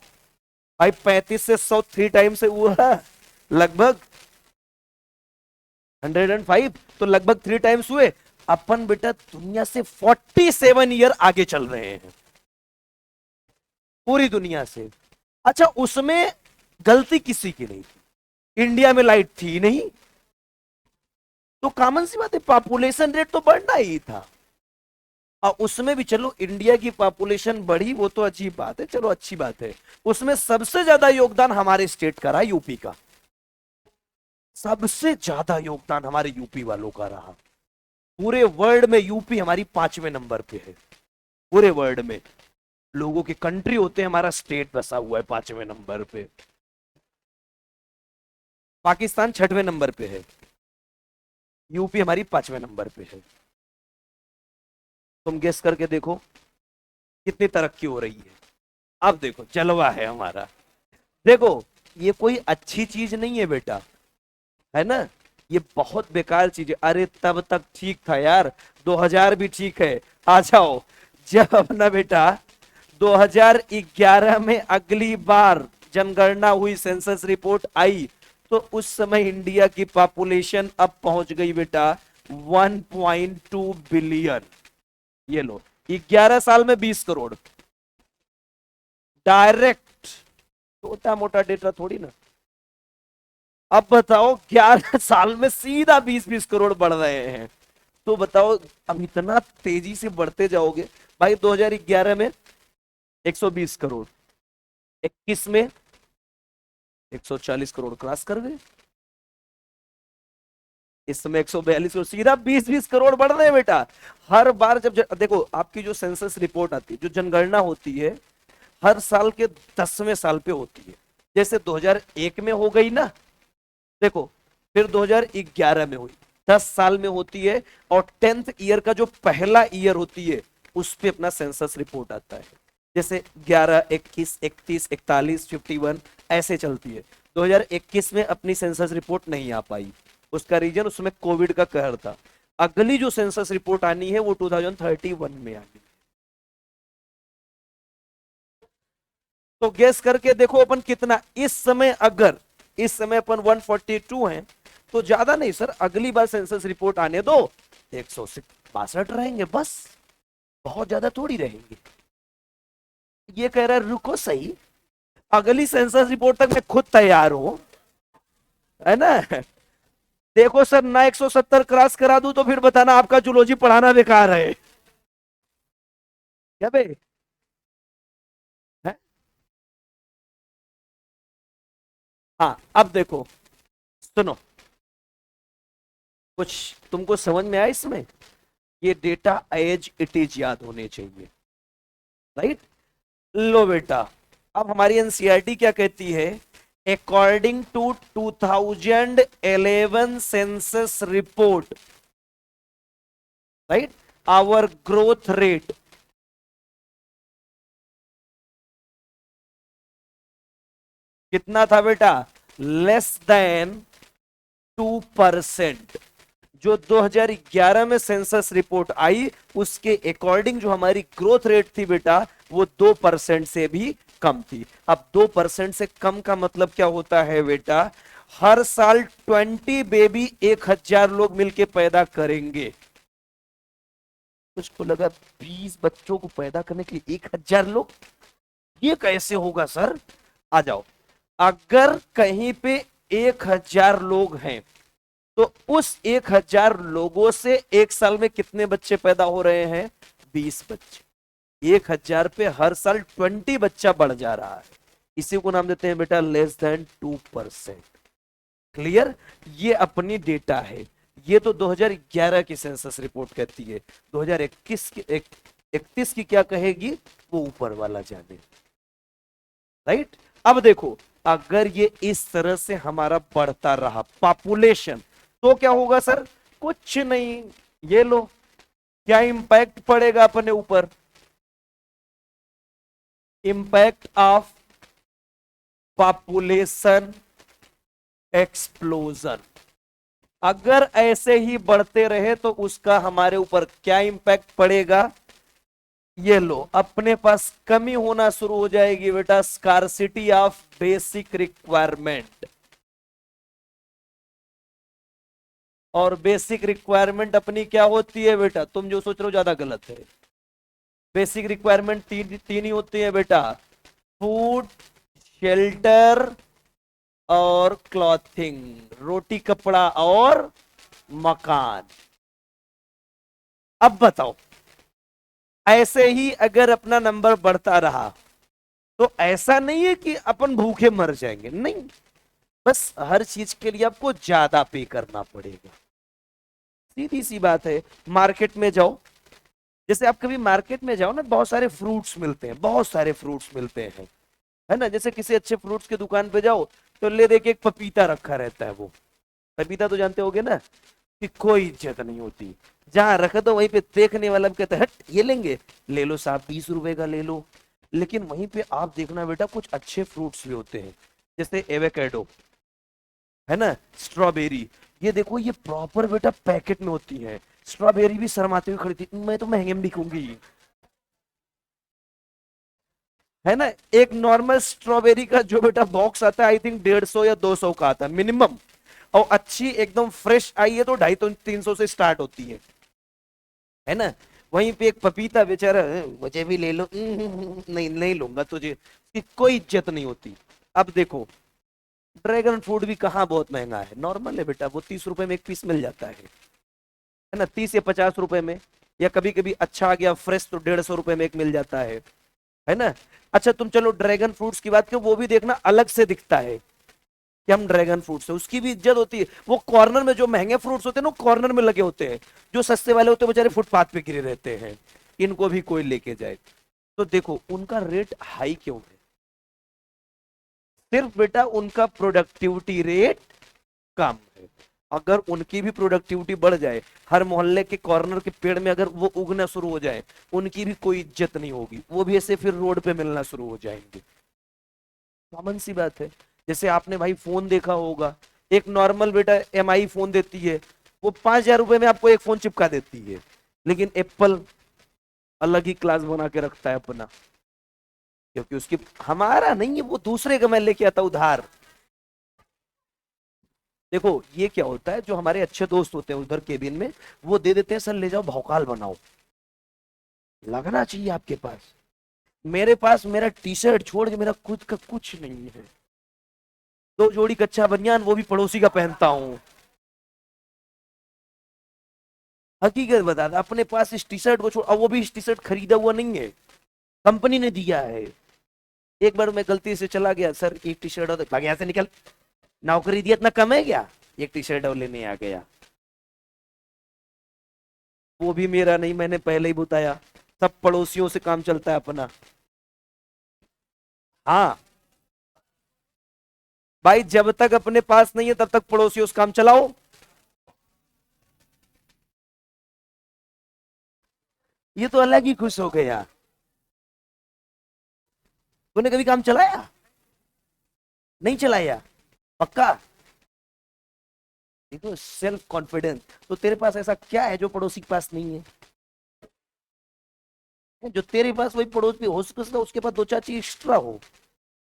भाई 35 से 100 3 टाइम से हुआ लगभग 105, तो लगभग 3 टाइम्स हुए। अपन बेटा दुनिया से 47 ईयर आगे चल रहे हैं, पूरी दुनिया से। अच्छा उसमें गलती किसी की नहीं थी, इंडिया में लाइट थी नहीं, तो कॉमन सी बात है पॉपुलेशन रेट तो बढ़ना ही था। और उसमें भी चलो इंडिया की पॉपुलेशन बढ़ी, वो तो अजीब बात है, चलो अच्छी बात है। उसमें सबसे ज्यादा योगदान हमारे स्टेट का रहा, यूपी का। सबसे ज्यादा योगदान हमारे यूपी वालों का रहा। पूरे वर्ल्ड में यूपी हमारी 5वें नंबर पे है। पूरे वर्ल्ड में लोगों के कंट्री होते हैं, हमारा स्टेट बसा हुआ है 5वें नंबर पे। पाकिस्तान 6वें नंबर पे है, यूपी हमारी 5वें नंबर पे है। तुम गेस करके देखो कितनी तरक्की हो रही है। अब देखो जलवा है हमारा। देखो ये कोई अच्छी चीज नहीं है बेटा, है ना, ये बहुत बेकार चीज है। अरे तब तक ठीक था यार, 2000 भी ठीक है। आ जाओ, जब अपना बेटा 2011 में अगली बार जनगणना हुई, सेंसस रिपोर्ट आई, तो उस समय इंडिया की पॉपुलेशन अब पहुंच गई बेटा 1.2 बिलियन। ये लो, 11 साल में 20 करोड़ डायरेक्ट। छोटा मोटा डेटा थोड़ी ना। अब बताओ 11 साल में सीधा 20-20 करोड़ बढ़ रहे हैं, तो बताओ अब इतना तेजी से बढ़ते जाओगे। भाई 2011 में 120 करोड़, 21 में 140 करोड़ क्रॉस कर गए, इस समय 142 करोड़, सीधा 20-20 करोड़ बढ़ रहे हैं बेटा। हर बार देखो आपकी जो सेंसस रिपोर्ट आती है, जो जनगणना होती है, हर साल के 10वें साल पे होती है। जैसे 2001 में हो गई ना, देखो फिर 2011 में हुई, 10 साल में होती है। और 10th ईयर का जो पहला ईयर होती है उस पे अपना सेंसस रिपोर्ट आता है। जैसे 11, 21, 31, 41, 51 ऐसे चलती है। 2021 में अपनी सेंसस रिपोर्ट नहीं आ पाई, उसका रीजन उसमें कोविड का कहर था। अगली जो सेंसस रिपोर्ट आनी है वो 2031 में आनी। तो गैस करके देखो अपन कितना इस समय, अगर इस समय अपन 142 हैं, तो ज्यादा नहीं सर, अगली बार सेंसस रिपोर्ट आने दो 162 रहेंगे बस, बहुत ज्यादा थोड़ी रहेंगे। ये कह रहा है रुको सही, अगली सेंसस रिपोर्ट तक मैं खुद तैयार हूं, है ना। देखो सर ना 170 क्रॉस करा दूं तो फिर बताना आपका जूलॉजी पढ़ाना बेकार है। क्या बे है? हाँ अब देखो, सुनो, कुछ तुमको समझ में आया इसमें? ये डेटा एज इट इज याद होने चाहिए, राइट। लो बेटा, अब हमारी एनसीईआरटी क्या कहती है? According to 2011 census report, right, our growth rate कितना था बेटा? Less than 2%। जो 2011 में सेंसस रिपोर्ट आई उसके अकॉर्डिंग जो हमारी ग्रोथ रेट थी बेटा, वो 2% से भी कम थी। अब 2% से कम का मतलब क्या होता है बेटा? हर साल 20 बेबी 1000 लोग मिलके पैदा करेंगे। मुझको लगा 20 बच्चों को पैदा करने के लिए 1000 लोग, ये कैसे होगा सर? आ जाओ, अगर कहीं पे 1000 लोग हैं तो उस 1000 लोगों से एक साल में कितने बच्चे पैदा हो रहे हैं? 20 बच्चे। 1000 पे हर साल 20 बच्चा बढ़ जा रहा है। इसी को नाम देते हैं बेटा लेस देन 2%। क्लियर? ये अपनी डेटा है। ये तो 2011 की सेंसस रिपोर्ट कहती है। 2021 की 31 की क्या कहेगी वो ऊपर वाला जाने। राइट? अब देखो, अगर ये इस तरह से हमारा बढ़ता रहा पॉपुलेशन, तो क्या होगा सर? कुछ नहीं। ये लो, क्या इंपैक्ट पड़ेगा अपने ऊपर? Impact of population explosion. अगर ऐसे ही बढ़ते रहे तो उसका हमारे ऊपर क्या इंपैक्ट पड़ेगा? ये लो, अपने पास कमी होना शुरू हो जाएगी बेटा, स्कार्सिटी ऑफ बेसिक रिक्वायरमेंट। और बेसिक रिक्वायरमेंट अपनी क्या होती है बेटा? तुम जो सोच रहे हो ज्यादा गलत है। बेसिक रिक्वायरमेंट तीन ही होती है बेटा, फूड, शेल्टर और क्लॉथिंग, रोटी कपड़ा और मकान। अब बताओ, ऐसे ही अगर अपना नंबर बढ़ता रहा तो ऐसा नहीं है कि अपन भूखे मर जाएंगे, नहीं। बस हर चीज के लिए आपको ज्यादा पे करना पड़ेगा। सीधी सी बात है। मार्केट में जाओ, जैसे आप कभी मार्केट में जाओ ना, बहुत सारे फ्रूट्स मिलते हैं, बहुत सारे फ्रूट्स मिलते हैं, है ना। जैसे किसी अच्छे फ्रूट्स की दुकान पे जाओ तो ले दे के एक पपीता रखा रहता है। वो पपीता तो जानते होगे ना कि कोई इज्जत नहीं होती। जहां रखा तो वहीं पे देखने वाला भी कहता है हट ये लेंगे, ले लो साहब 20 रुपए का ले लो। लेकिन वहीं पे आप देखना बेटा, कुछ अच्छे फ्रूट्स भी होते हैं, जैसे एवोकेडो, है ना, स्ट्रॉबेरी। ये देखो, ये प्रॉपर बेटा पैकेट में होती है। स्ट्रॉबेरी भी शर्माते हुए खड़ी थी, मैं तो महंगे में बिकूंगी, है ना। एक नॉर्मल स्ट्रॉबेरी का जो बेटा बॉक्स आता है, आई थिंक 150 या 200 का आता है मिनिमम। और अच्छी एकदम फ्रेश आई है तो 250-300 से स्टार्ट होती है ना। वहीं पे एक पपीता बेचारा, मुझे भी ले लो, नहीं नहीं लूंगा तुझे, इसकी कोई इज्जत नहीं होती। अब देखो, ड्रैगन फ्रूट भी कहाँ बहुत महंगा है, नॉर्मल है बेटा, वो 30 रुपए में एक पीस मिल जाता है ना, 30 या 50 रुपए में। या कभी कभी अच्छा आ गया फ्रेश तो 150 रुपए में एक मिल जाता है ना। अच्छा तुम चलो ड्रैगन फ्रूट्स की बात करो, वो भी देखना अलग से दिखता है कि हम ड्रैगन फ्रूट्स है, उसकी भी इज्जत होती है। वो कॉर्नर में जो महंगे फ्रूट्स होते हैं ना, कॉर्नर में लगे होते हैं। जो सस्ते वाले होते हैं बेचारे फुटपाथ पे गिरे रहते हैं, इनको भी कोई लेके जाए। तो देखो उनका रेट हाई क्यों है? सिर्फ बेटा उनका प्रोडक्टिविटी रेट कम है। अगर उनकी भी प्रोडक्टिविटी बढ़ जाए, हर मोहल्ले के कॉर्नर के पेड़ में अगर वो उगना शुरू हो जाए, उनकी भी कोई इज्जत नहीं होगी, वो भी ऐसे फिर रोड पे मिलना शुरू हो जाएंगे। कॉमन सी बात है। जैसे आपने भाई फोन देखा होगा, एक नॉर्मल बेटा एमआई फोन देती है, वो 5,000 रुपए में आपको एक फोन चिपका देती है। लेकिन एप्पल अलग ही क्लास बना के रखता है अपना, क्योंकि उसकी, हमारा नहीं है वो, दूसरे का मैं लेके आता उधार। देखो ये क्या होता है, जो हमारे अच्छे दोस्त होते हैं उधर केबिन में, वो दे देते हैं सर ले जाओ भौकाल बनाओ, लगना चाहिए आपके पास। मेरे पास मेरा टी शर्ट छोड़ के मेरा खुद का कुछ नहीं है। 2 जोड़ी कच्चा बनियान, वो भी पड़ोसी का पहनता हूँ। हकीकत बता दे, अपने पास इस टी शर्ट को छोड़, और वो भी इस टी शर्ट खरीदा हुआ नहीं है, कंपनी ने दिया है। एक बार मैं गलती से चला गया, सर एक टी शर्ट और, भाग यहाँ से निकल, नौकरी दिया इतना कम है क्या, एक टी शर्ट और लेने आ गया। वो भी मेरा नहीं, मैंने पहले ही बताया, सब पड़ोसियों से काम चलता है अपना। हाँ भाई, जब तक अपने पास नहीं है तब तक पड़ोसियों से काम चलाओ। ये तो अलग ही खुश हो गया। तूने कभी काम चलाया? नहीं चलाया? पक्का? देखो सेल्फ कॉन्फिडेंस। तो तेरे पास ऐसा क्या है जो पड़ोसी के पास नहीं है? जो तेरे पास वही पड़ोस भी हो सकता है उसके पास 2-4 चीज एक्स्ट्रा हो,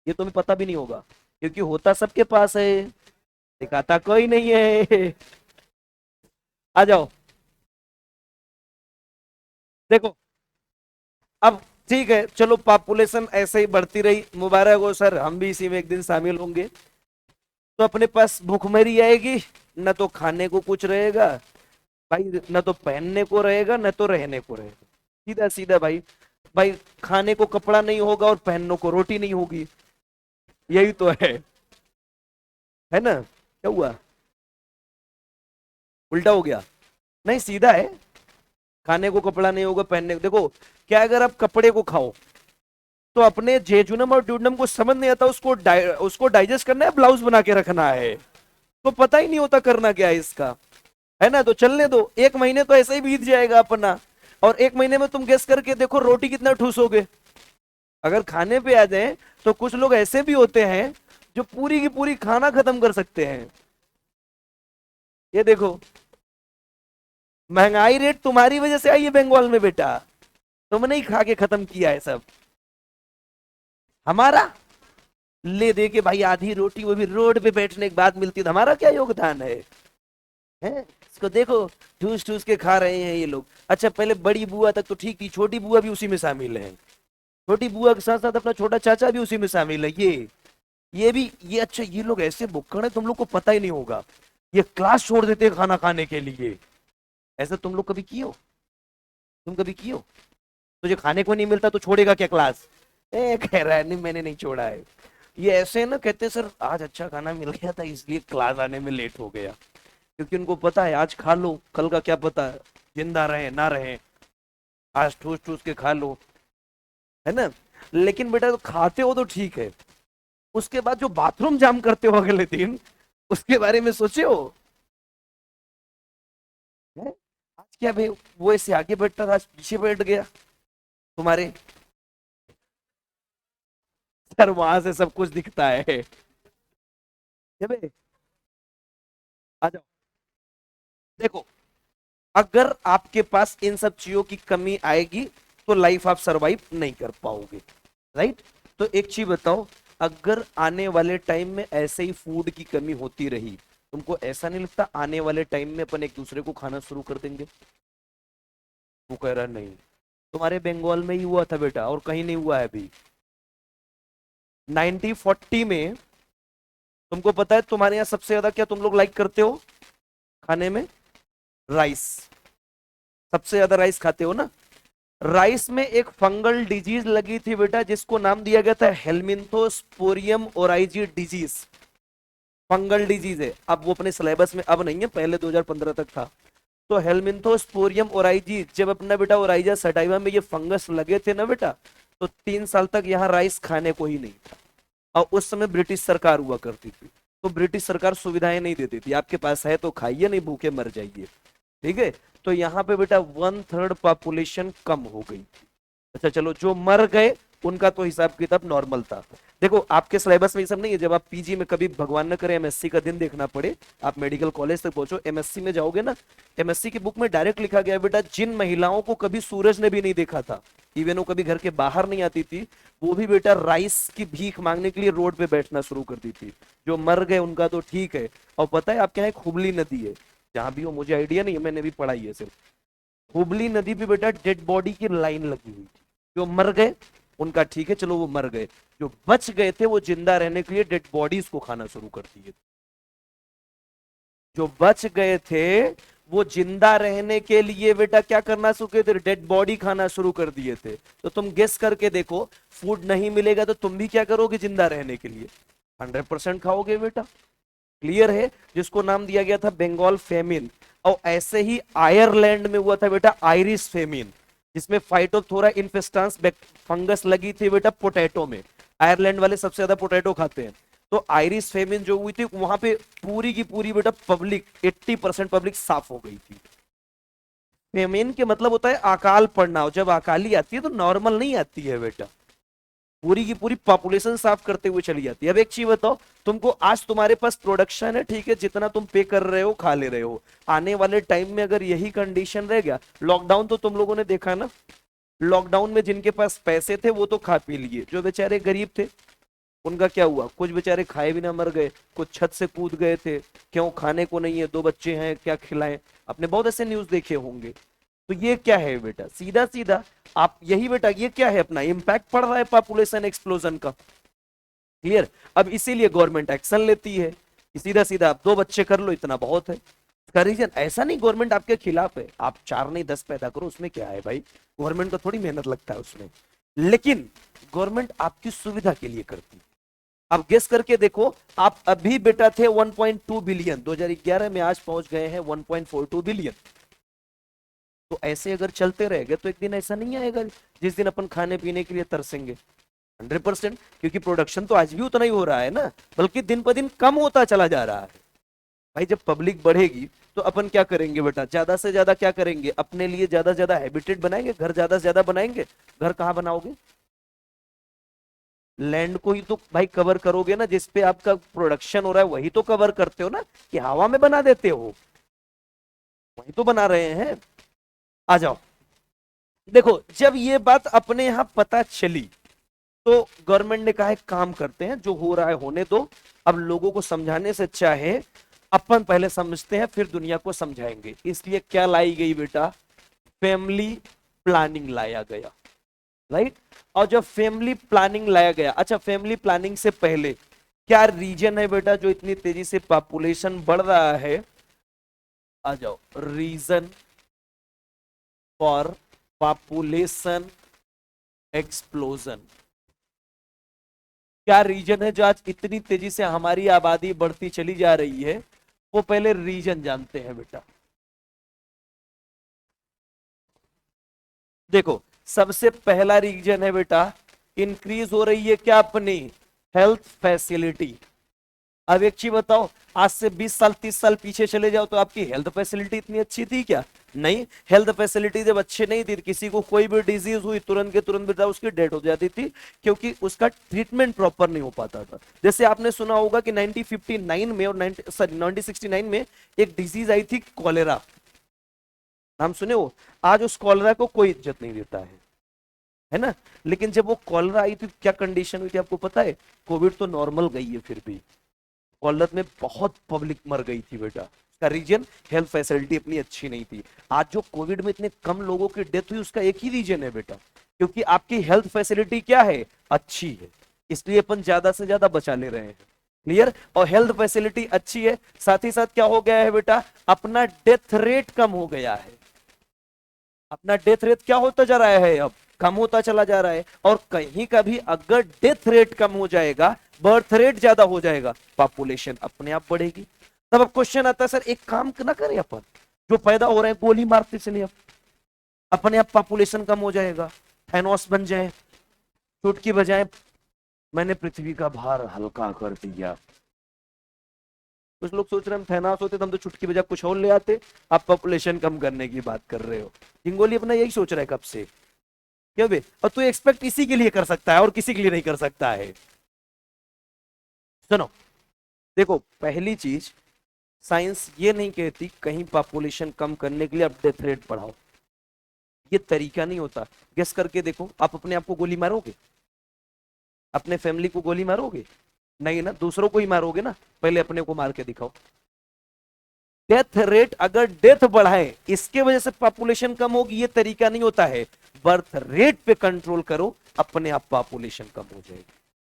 ये तुम्हें पता भी नहीं होगा, क्योंकि होता सबके पास है, दिखाता कोई नहीं है। आ जाओ, देखो। अब ठीक है, चलो पॉपुलेशन ऐसे ही बढ़ती रही, मुबारक हो सर, हम भी इसी में एक दिन शामिल होंगे। तो अपने पास भूखमरी आएगी, न तो खाने को कुछ रहेगा भाई, न तो पहनने को रहेगा, न तो रहने को रहेगा। सीधा सीधा भाई। भाई खाने को कपड़ा नहीं होगा और पहनने को रोटी नहीं होगी, यही तो है ना? क्या हुआ? उल्टा हो गया? नहीं, सीधा है। खाने को कपड़ा नहीं होगा, पहनने को, देखो क्या, अगर आप कपड़े को खाओ तो अपने जेजुनम और ड्यूडनम को समझ नहीं आता, उसको डाइजेस्ट करना है, ब्लाउज बना के रखना है, तो पता ही नहीं होता करना क्या है इसका, है ना? तो चलने दो, 1 महीने तो ऐसे ही बीत जाएगा अपना। और 1 महीने में तुम गेस करके देखो रोटी कितना ठूसोगे। अगर खाने पे आ जाए तो कुछ लोग ऐसे भी होते हैं जो पूरी की पूरी खाना खत्म कर सकते हैं। ये देखो, महंगाई रेट तुम्हारी वजह से आई है बंगाल में बेटा, तुमने ही खा के खत्म किया है सब। हमारा ले दे के भाई आधी रोटी, वो भी रोड पे बैठने के बाद मिलती है, तो हमारा क्या योगदान है? इसको देखो, ठूस ठूस के खा रहे हैं ये लोग। अच्छा पहले बड़ी बुआ तक तो ठीक थी, छोटी बुआ भी उसी में शामिल है, छोटी बुआ के साथ साथ अपना छोटा चाचा भी उसी में शामिल है। ये भी, ये अच्छा, ये लोग ऐसे बुक्कड़ है, तुम लोग को पता ही नहीं होगा, ये क्लास छोड़ देते हैं खाना खाने के लिए। ऐसा तुम लोग कभी किए हो? तुम कभी किए हो? तुझे खाने को नहीं मिलता तो छोड़ेगा क्या क्लास? कह रहा है नहीं मैंने नहीं छोड़ा है। ये ऐसे है ना, कहते सर आज अच्छा खाना मिल गया था इसलिए क्लास आने में लेट हो गया, क्योंकि उनको पता है आज खा लो, कल का क्या पता है, जिंदा रहे ना रहे, आज ठूस ठूस के खा लो, है ना? लेकिन बेटा तो खाते हो तो ठीक है, उसके बाद जो बाथरूम जाम करते हो अगले दिन, उसके बारे में सोचे हो? है? आज क्या भाई, वो ऐसे आगे बैठता था, आज पीछे बैठ गया तुम्हारे। सर वहां से सब कुछ दिखता है। ये बे, आ जाओ। देखो, अगर आपके पास इन सब चीजों की कमी आएगी तो लाइफ आप सरवाइव नहीं कर पाओगे, राइट? तो एक चीज बताओ, अगर आने वाले टाइम में ऐसे ही फूड की कमी होती रही, तुमको ऐसा नहीं लगता आने वाले टाइम में अपन एक दूसरे को खाना शुरू कर देंगे? वो कह रहा नहीं, तुम्हारे बंगाल में ही हुआ था बेटा, और कहीं नहीं हुआ है अभी। 1940 में, तुमको पता है तुम्हारे यहाँ सबसे ज्यादा क्या तुम लोग लाइक करते हो खाने में? राइस। सबसे ज्यादा राइस खाते हो ना? राइस में एक फंगल डिजीज लगी थी बेटा, जिसको नाम दिया गया था हेलमिंथोस्पोरियम ओराइजी डिजीज। फंगल डिजीज है, अब वो अपने सिलेबस में अब नहीं है, पहले 2015 तक था। तो हेलमिंथोस्पोरियम ओराइजी, जब अपना बेटा ओराइजा सटाइवा में ये फंगस लगे थे ना बेटा, तो 3 साल तक यहाँ राइस खाने को ही नहीं था। और उस समय ब्रिटिश सरकार हुआ करती थी, तो ब्रिटिश सरकार सुविधाएं नहीं देती थी, आपके पास है तो खाइए, नहीं भूखे मर जाइए, ठीक है? तो यहाँ पे बेटा 1/3 पॉपुलेशन कम हो गई। अच्छा चलो, जो मर गए उनका तो हिसाब किताब नॉर्मल था। देखो आपके सिलेबस में ये सब नहीं है, जब आप पीजी में कभी भगवान न करे एमएससी का दिन देखना पड़े, आप मेडिकल कॉलेज तक पहुंचो, एमएससी में जाओगे ना, एमएससी की बुक में डायरेक्ट लिखा गया बेटा, जिन महिलाओं को कभी सूरज ने भी नहीं देखा था, इवन वो कभी घर के बाहर नहीं आती थी, वो भी बेटा राइस की भीख मांगने के लिए रोड पे बैठना शुरू कर दी थी। जो मर गए उनका तो ठीक है। और पता है आपके यहाँ एक हुबली नदी है, जहां भी हो मुझे आइडिया नहीं है, मैंने भी पढ़ाई है सिर्फ। हुबली नदी पे बेटा डेड बॉडी की लाइन लगी हुई थी, जो मर गए उनका ठीक है, चलो वो मर गए, जो बच गए थे वो जिंदा रहने के लिए डेड बॉडीज को खाना शुरू कर दिए। जो बच गए थे वो जिंदा रहने के लिए बेटा क्या करना शुरू किए थे? डेड बॉडी खाना शुरू कर दिए थे। तो तुम गेस करके देखो, फूड नहीं मिलेगा तो तुम भी क्या करोगे जिंदा रहने के लिए? 100% खाओगे बेटा, क्लियर है? जिसको नाम दिया गया था बंगाल फेमिन। और ऐसे ही आयरलैंड में हुआ था बेटा आयरिश फेमिन, जिसमें फाइटोथोरा इन्फेस्टांस फंगस लगी थी बेटा पोटैटो में। आयरलैंड वाले सबसे ज्यादा पोटैटो खाते हैं। तो आयरिश फेमिन जो हुई थी वहां पे पूरी की पूरी बेटा पब्लिक, 80% पब्लिक साफ हो गई थी। फेमिन के मतलब होता है अकाल पड़ना, और जब अकाली आती है तो नॉर्मल नहीं आती है बेटा, पूरी की पूरी पॉपुलेशन साफ करते हुए चली जाती है। अब एक चीज बताओ, तुमको आज तुम्हारे पास प्रोडक्शन है, ठीक है, जितना तुम पे कर रहे हो खा ले रहे हो, आने वाले टाइम में अगर यही कंडीशन रह गया, लॉकडाउन तो तुम लोगों ने देखा ना, लॉकडाउन में जिनके पास पैसे थे वो तो खा पी लिए, जो बेचारे गरीब थे उनका क्या हुआ? कुछ बेचारे खाए बिना मर गए, कुछ छत से कूद गए थे, क्यों? खाने को नहीं है, 2 बच्चे हैं, क्या खिलाएं? आपने बहुत ऐसे न्यूज देखे होंगे। तो ये क्या है बेटा? सीधा सीधा आप यही बेटा, ये क्या है? अपना इम्पैक्ट पड़ रहा है पॉपुलेशन एक्सप्लोजन का, क्लियर? अब इसीलिए गवर्नमेंट एक्शन लेती है, सीधा सीधा आप 2 बच्चे कर लो, इतना बहुत है। इसका रीजन ऐसा नहीं गवर्नमेंट आपके खिलाफ है, आप 4 नहीं 10 पैदा करो, उसमें क्या है भाई, गवर्नमेंट को थोड़ी मेहनत लगता है उसमें, लेकिन गवर्नमेंट आपकी सुविधा के लिए करती है। आप गेस करके देखो, आप अभी बेटा थे 1.2 बिलियन, 2011 में आज पहुंच गए हैं 1.42 बिलियन। तो ऐसे अगर चलते रहेंगे तो एक दिन ऐसा नहीं आएगा जिस दिन अपन खाने पीने के लिए तरसेंगे, 100%, क्योंकि प्रोडक्शन तो आज भी उतना ही हो रहा है ना, बल्कि दिन पर दिन कम होता चला जा रहा है। भाई जब पब्लिक बढ़ेगी तो अपन क्या करेंगे बेटा, ज्यादा से ज्यादा क्या करेंगे, अपने लिए ज्यादा से ज्यादा हैबिटेट बनाएंगे, घर ज्यादा से ज्यादा बनाएंगे। घर कहाँ बनाओगे, लैंड को ही तो भाई कवर करोगे ना, जिसपे आपका प्रोडक्शन हो रहा है वही तो कवर करते हो ना, कि हवा में बना देते हो, वही तो बना रहे हैं। आ जाओ, देखो जब ये बात अपने यहां पता चली तो गवर्नमेंट ने कहा एक काम करते हैं, जो हो रहा है होने दो, अब लोगों को समझाने से अच्छा है अपन पहले समझते हैं फिर दुनिया को समझाएंगे। इसलिए क्या लाई गई बेटा, फैमिली प्लानिंग लाया गया, राइट। और जब फैमिली प्लानिंग लाया गया, अच्छा फैमिली प्लानिंग से पहले क्या रीजन है बेटा जो इतनी तेजी से पॉपुलेशन बढ़ रहा है, आ जाओ, रीजन फॉर पॉपुलेशन एक्सप्लोजन, क्या रीजन है जो आज इतनी तेजी से हमारी आबादी बढ़ती चली जा रही है, वो पहले रीजन जानते हैं बेटा। देखो सबसे पहला रीजन है बेटा, इंक्रीज हो रही है क्या अपनी हेल्थ फैसिलिटी। अब एक चीज बताओ, आज से 20 साल 30 साल पीछे चले जाओ तो आपकी हेल्थ फैसिलिटी इतनी अच्छी थी क्या, नहीं। हेल्थ फैसिलिटी जब अच्छी नहीं थी, किसी को कोई भी डिजीज हुई तुरंत के तुरंत बेटा उसकी डेथ हो जाती थी, क्योंकि उसका ट्रीटमेंट प्रॉपर नहीं हो पाता था। जैसे आपने सुना होगा कि 1959 में और 1969 में एक डिजीज आई थी कॉलेरा, नाम सुने हो। आज उस कॉलेरा को कोई इज्जत नहीं देता है ना। लेकिन जब वो कॉलेरा आई थी क्या कंडीशन हुई थी आपको पता है, कोविड तो नॉर्मल गई है फिर भी कॉलेरा में बहुत पब्लिक मर गई थी बेटा। इसका रीजन हेल्थ फैसिलिटी अपनी अच्छी नहीं थी। आज जो कोविड में इतने कम लोगों की डेथ हुई उसका एक ही रीजन है बेटा, क्योंकि आपकी हेल्थ फैसिलिटी क्या है, अच्छी है, इसलिए अपन ज्यादा से ज्यादा बचा ले रहे हैं। क्लियर। और हेल्थ फैसिलिटी अच्छी है, साथ ही साथ क्या हो गया है बेटा, अपना डेथ रेट कम हो गया है। अपना डेथ रेट क्या होता जा रहा है, अब कम होता चला जा रहा है। और कहीं का भी अगर डेथ रेट कम हो जाएगा, बर्थ रेट ज्यादा हो जाएगा, पॉपुलेशन अपने आप बढ़ेगी। तब अब क्वेश्चन आता है सर एक काम ना करें अपन, जो पैदा हो रहे हैं गोली मारते चले, अब अपने आप पॉपुलेशन कम हो जाएगा, थैनोस बन जाए, चुटकी बजाए मैंने पृथ्वी का भार हल्का कर दिया। कुछ लोग सोच रहे हैं हम थैनोस होते तो हम तो चुटकी बजा कुछ और ले आते, आप पॉपुलेशन कम करने की बात कर रहे हो। हिंगोली अपना यही सोच रहा है कब से, क्यों बे, और तू एक्सपेक्ट इसी के लिए कर सकता है और किसी के लिए नहीं कर सकता है। सुनो देखो, पहली चीज साइंस ये नहीं कहती कहीं पॉपुलेशन कम करने के लिए आप डेथ रेट बढ़ाओ, ये तरीका नहीं होता। गेस करके देखो, आप अपने आप को गोली मारोगे, अपने फैमिली को गोली मारोगे, नहीं ना, दूसरों को ही मारोगे ना, पहले अपने को मार के दिखाओ। डेथ रेट अगर डेथ बढ़ाए इसके वजह से पॉपुलेशन कम होगी, ये तरीका नहीं होता है। बर्थ रेट पे कंट्रोल करो, अपने आप पॉपुलेशन कम हो जाएगी।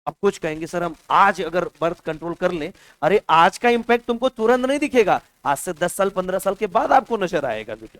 अब कुछ कहेंगे सर हम आज अगर बर्थ कंट्रोल कर लें, अरे आज का इंपैक्ट तुमको तुरंत नहीं दिखेगा, आज से 10 साल 15 साल के बाद आपको नजर आएगा बेटा।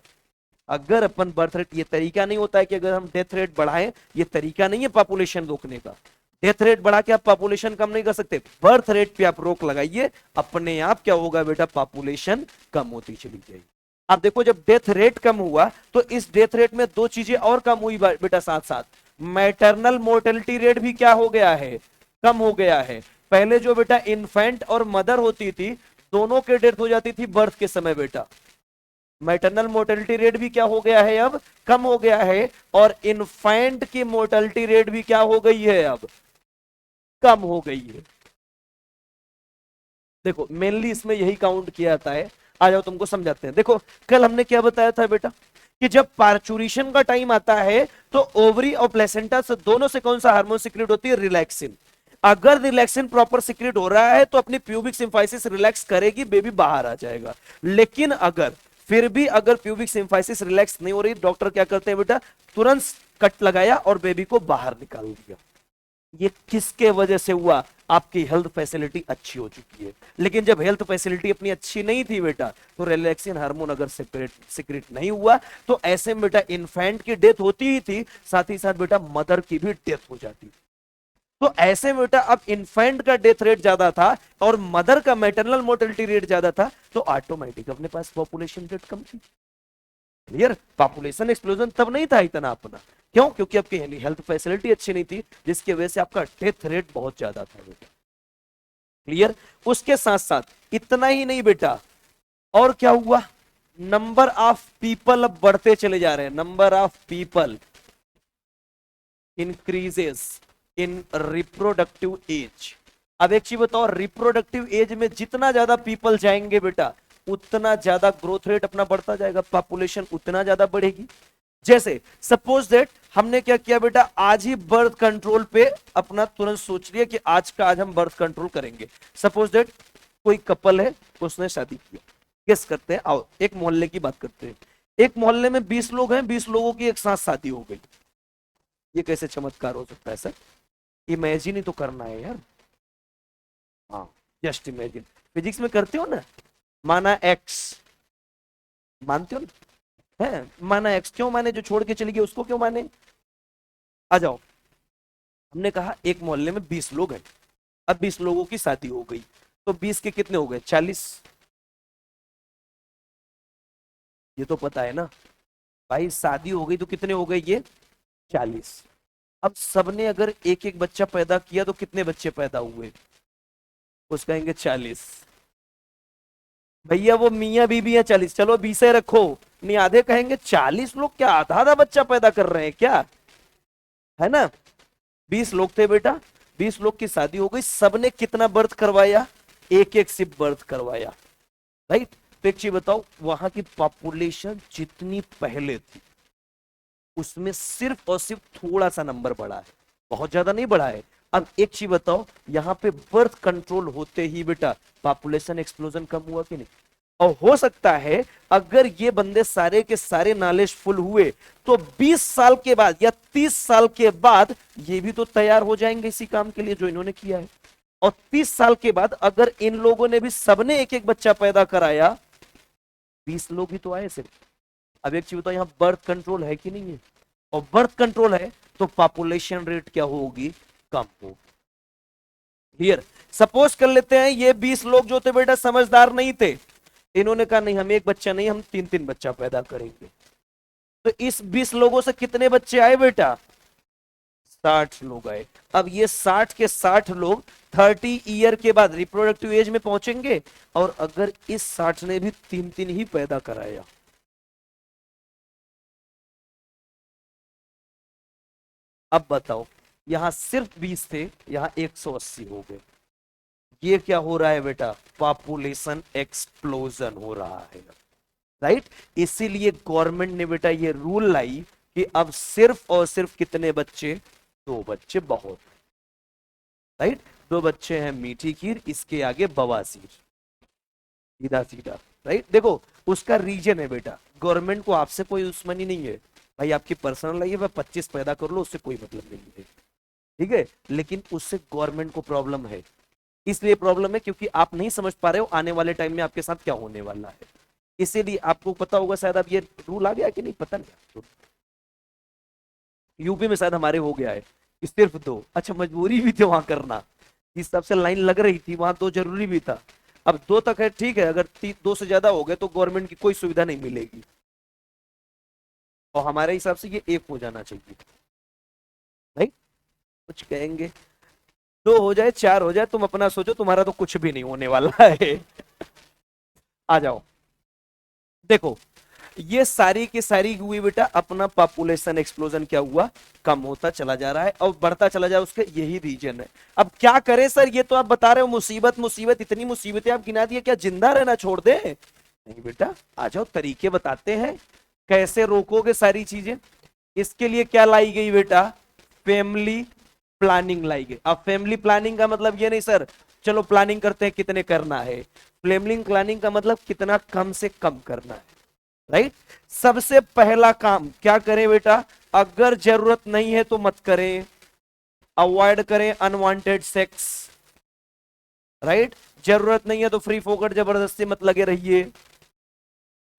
अगर अपन बर्थ रेट, ये तरीका नहीं होता है कि अगर हम डेथ रेट बढ़ाएं, ये तरीका नहीं है पॉपुलेशन रोकने का। डेथ रेट बढ़ा के आप पॉपुलेशन कम नहीं कर सकते, बर्थ रेट पे आप रोक लगाइए, अपने आप क्या होगा बेटा, पॉपुलेशन कम होती चली जाएगी। आप देखो जब डेथ रेट कम हुआ तो इस डेथ रेट में 2 चीजें और कम हुई बेटा, साथ साथ मैटरनल मोर्टेलिटी रेट भी क्या हो गया है, कम हो गया है। पहले जो बेटा इन्फेंट और मदर होती थी, दोनों के डेथ हो जाती थी बर्थ के समय बेटा, मैटरनल मोर्टेलिटी रेट भी क्या हो गया है, अब कम हो गया है। और इन्फेंट की मोर्टेलिटी रेट भी क्या हो गई है, अब कम हो गई है। देखो मेनली इसमें यही काउंट किया जाता है। आ जाओ तुमको समझाते हैं। देखो कल हमने क्या बताया था बेटा, कि जब पार्चुरेशन का टाइम आता है तो ओवरी और प्लेसेंटा से दोनों से कौन सा हार्मोन सिक्रेट होती है, रिलैक्सिन। अगर रिलैक्सिन प्रॉपर सिक्रेट हो रहा है तो अपनी प्यूबिक सिम्फाइसिस रिलैक्स करेगी, बेबी बाहर आ जाएगा। लेकिन अगर फिर भी अगर प्यूबिक सिम्फाइसिस रिलैक्स नहीं हो रही, डॉक्टर क्या करते हैं बेटा, तुरंत कट लगाया और बेबी को बाहर निकाल दिया। ये किसके वजह से हुआ? आपकी हेल्थ फैसिलिटी अच्छी हो चुकी है। लेकिन जब हेल्थ फैसिलिटी अपनी अच्छी नहीं थी बेटा, तो रिलैक्सिन हार्मोन अगर सिक्रेट नहीं हुआ, तो ऐसे में बेटा इन्फेंट की डेथ होती ही थी, साथ ही साथ बेटा मदर की भी डेथ हो जाती। तो ऐसे में बेटा अब इन्फेंट का डेथ रेट ज्यादा था और मदर का मैटरनल मोर्टेलिटी रेट ज्यादा था, तो ऑटोमेटिक अपने पास पॉपुलेशन रेट कम थी। क्लियर? पॉपुलेशन एक्सप्लोजन तब नहीं था इतना अपना। क्यों? क्योंकि आपकी हेल्थ फैसिलिटी अच्छी नहीं थी, जिसकी वजह से आपका डेथ रेट बहुत ज्यादा था बेटा। क्लियर? उसके साथ साथ इतना ही नहीं बेटा, और क्या हुआ? नंबर ऑफ पीपल अब बढ़ते चले जा रहे हैं। Number of people increases in reproductive age. अब एक चीज बताओ, रिप्रोडक्टिव एज में जितना ज्यादा पीपल जाएंगे बेटा, उतना ज्यादा ग्रोथ रेट अपना बढ़ता जाएगा, पॉपुलेशन उतना ज्यादा बढ़ेगी। जैसे सपोज दैट हमने क्या किया बेटा, आज ही बर्थ कंट्रोल पे अपना तुरंत सोच लिया कि आज का आज हम बर्थ कंट्रोल करेंगे। सपोज दैट कोई कपल है, उसने शादी किया। गेस करते हैं, आओ एक मोहल्ले की बात करते हैं। एक मोहल्ले में 20 लोग हैं, 20 लोगों की एक साथ शादी हो गई। ये कैसे चमत्कार हो सकता है सर? इमेजिन ही तो करना है यार। हाँ, जस्ट इमेजिन। फिजिक्स में करते हो ना, माना एक्स, मानते हो ना? है माना एक्स, क्यों माने? जो छोड़ के चली गई उसको क्यों माने? आ जाओ। हमने कहा एक मोहल्ले में 20 लोग हैं, अब 20 लोगों की शादी हो गई, तो 20 के कितने हो गए? 40। ये तो पता है ना भाई, शादी हो गई तो कितने हो गए ये? 40। अब सबने अगर एक एक बच्चा पैदा किया तो कितने बच्चे पैदा हुए? कुछ कहेंगे 40। भैया वो मियां बीबी है 40, चलो 20 रखो। नहीं, आधे कहेंगे 40 लोग क्या आधा आधा बच्चा पैदा कर रहे हैं क्या? है ना? 20 लोग थे बेटा, 20 लोग की शादी हो गई, सबने कितना बर्थ करवाया? एक एक सिर्फ बर्थ करवाया। राइट? तो एक चीज बताओ, वहां की पॉपुलेशन जितनी पहले थी, उसमें सिर्फ और सिर्फ थोड़ा सा नंबर बढ़ा है, बहुत ज्यादा नहीं बढ़ा है। अब एक चीज बताओ, यहाँ पे बर्थ कंट्रोल होते ही बेटा पॉपुलेशन एक्सप्लोजन कम हुआ कि नहीं? और हो सकता है अगर ये बंदे सारे के सारे नॉलेज फुल हुए, तो 20 साल के बाद या 30 साल के बाद ये भी तो तैयार हो जाएंगे इसी काम के लिए जो इन्होंने किया है। और 30 साल के बाद अगर इन लोगों ने भी सबने एक एक बच्चा पैदा कराया, 20 लोग ही तो आए सिर्फ। अब एक चीज बताओ, यहाँ बर्थ कंट्रोल है कि नहीं है? और बर्थ कंट्रोल है तो पॉपुलेशन रेट क्या होगी? कम होगी। क्लियर? सपोज कर लेते हैं ये 20 लोग जो थे बेटा समझदार नहीं थे, इन्होंने कहा नहीं हम एक बच्चा नहीं, हम 3 3 बच्चा पैदा करेंगे। तो इस 20 लोगों से कितने बच्चे आए बेटा? 60 लोग आए। अब ये 60 के 60 लोग 30 ईयर के बाद रिप्रोडक्टिव एज में पहुंचेंगे, और अगर इस 60 ने भी 3 3 ही पैदा कराया, अब बताओ, यहां सिर्फ 20 थे, यहां 180 हो गए। ये क्या हो रहा है बेटा? पॉपुलेशन एक्सप्लोजन हो रहा है। राइट? इसीलिए गवर्नमेंट ने बेटा ये रूल लाई कि अब सिर्फ और सिर्फ कितने बच्चे? 2 बच्चे बहुत। राइट? 2 बच्चे हैं मीठी खीर, इसके आगे बवासीर, सीधा सीधा। राइट? देखो उसका रीजन है बेटा, गवर्नमेंट को आपसे कोई दुश्मनी नहीं है भाई, आपकी पर्सनल लाइफ है, 25 पैदा कर लो, उससे कोई मतलब नहीं है। ठीक है? लेकिन उससे गवर्नमेंट को प्रॉब्लम है। इसलिए प्रॉब्लम है क्योंकि आप नहीं समझ पा रहे हो आने वाले टाइम में आपके साथ क्या होने वाला है। इसीलिए आपको पता होगा शायद, अब ये रूल आ गया कि नहीं पता नहीं, यूपी में शायद हमारे हो गया है कि सिर्फ 2। अच्छा, मजबूरी भी थी वहां करना, इस हिसाब से लाइन लग रही थी, वहां 2 जरूरी भी था। अब 2 तक है ठीक है, अगर 2 से ज्यादा हो गए तो गवर्नमेंट की कोई सुविधा नहीं मिलेगी, और हमारे हिसाब से ये 1 हो जाना चाहिए। भाई कुछ कहेंगे 2 हो जाए 4 हो जाए, तुम अपना सोचो, तुम्हारा तो कुछ भी नहीं होने वाला है। आ जाओ, देखो ये सारी की सारी हुई बेटा, अपना पॉपुलेशन एक्सप्लोजन क्या हुआ? कम होता चला जा रहा है और बढ़ता चला जा रहा है, उसके यही रीजन है। अब क्या करें सर, ये तो आप बता रहे हो मुसीबत मुसीबत, इतनी मुसीबतें आप गिना दिए, क्या जिंदा रहना छोड़ दे? नहीं बेटा, आ जाओ तरीके बताते हैं, कैसे रोकोगे सारी चीजें। इसके लिए क्या लाई गई बेटा? फैमिली प्लानिंग लाई गई। अब फैमिली प्लानिंग का मतलब ये नहीं सर चलो प्लानिंग करते हैं कितने करना है, फैमिली प्लानिंग का मतलब कितना कम से कम करना है। राइट? सबसे पहला काम क्या करें बेटा? अगर जरूरत नहीं है तो मत करें, अवॉइड करें अनवांटेड सेक्स, राइट। जरूरत नहीं है तो फ्री फोकट जबरदस्ती मत लगे रहिए।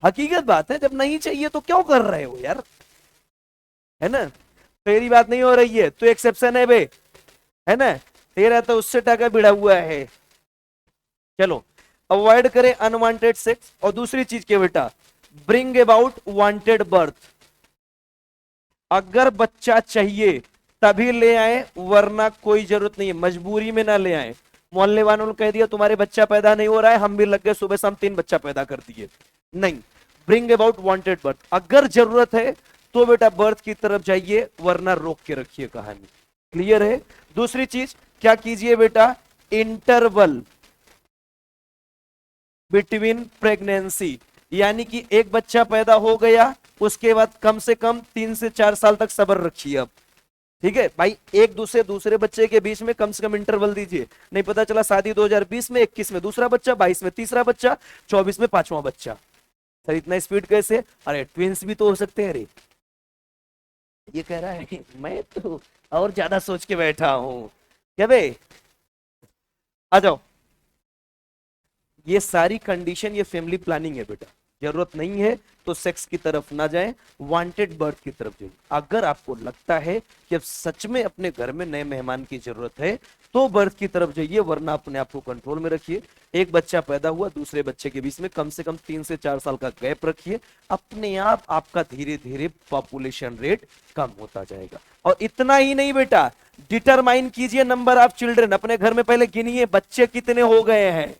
हकीकत बात है, जब नहीं चाहिए तो क्यों कर रहे हो यार, है ना। तेरी बात नहीं हो रही है तो एक्सेप्शन है बे, है ना। तेरा तो उससे टाका भिड़ा हुआ है। चलो, अवॉइड करें अनवांटेड सेक्स। और दूसरी चीज के बेटा, ब्रिंग अबाउट वांटेड बर्थ। अगर बच्चा चाहिए तभी ले आए, वरना कोई जरूरत नहीं है, मजबूरी में ना ले आए। मोहल्ले वालों ने कह दिया तुम्हारे बच्चा पैदा नहीं हो रहा है, हम भी लग गए सुबह शाम 3 बच्चा पैदा कर दिए, नहीं। ब्रिंग अबाउट वांटेड बर्थ, अगर जरूरत है तो बेटा बर्थ की तरफ जाइए, वरना रोक के रखिए कहानी। क्लियर है। दूसरी चीज क्या कीजिए बेटा, इंटरवल बिटवीन प्रेगनेंसी, यानी कि एक बच्चा पैदा हो गया, उसके बाद कम से कम 3 से 4 साल तक सब्र रखिए। अब ठीक है भाई, एक दूसरे बच्चे के बीच में कम से कम इंटरवल दीजिए। नहीं पता चला शादी 2020 में, 21 में दूसरा बच्चा, 22 में तीसरा बच्चा, 24 में 5वां बच्चा। सर इतना स्पीड कैसे, अरे ट्विंस भी तो हो सकते हैं। अरे ये कह रहा है मैं तो और ज्यादा सोच के बैठा हूं क्या बे। आ जाओ, ये सारी कंडीशन, ये फैमिली प्लानिंग है बेटा। जरूरत नहीं है तो सेक्स की तरफ ना जाएं, वांटेड बर्थ की तरफ जाइए। अगर आपको लगता है कि अब सच में अपने घर में नए मेहमान की जरूरत है तो बर्थ की तरफ जाइए, वरना अपने आप को कंट्रोल में रखिए। एक बच्चा पैदा हुआ, दूसरे बच्चे के बीच में कम से कम 3 से 4 साल का गैप रखिए, अपने आप आपका धीरे धीरे पॉपुलेशन रेट कम होता जाएगा। और इतना ही नहीं बेटा, डिटरमाइन कीजिए नंबर ऑफ चिल्ड्रन। अपने घर में पहले गिनिए बच्चे कितने हो गए हैं,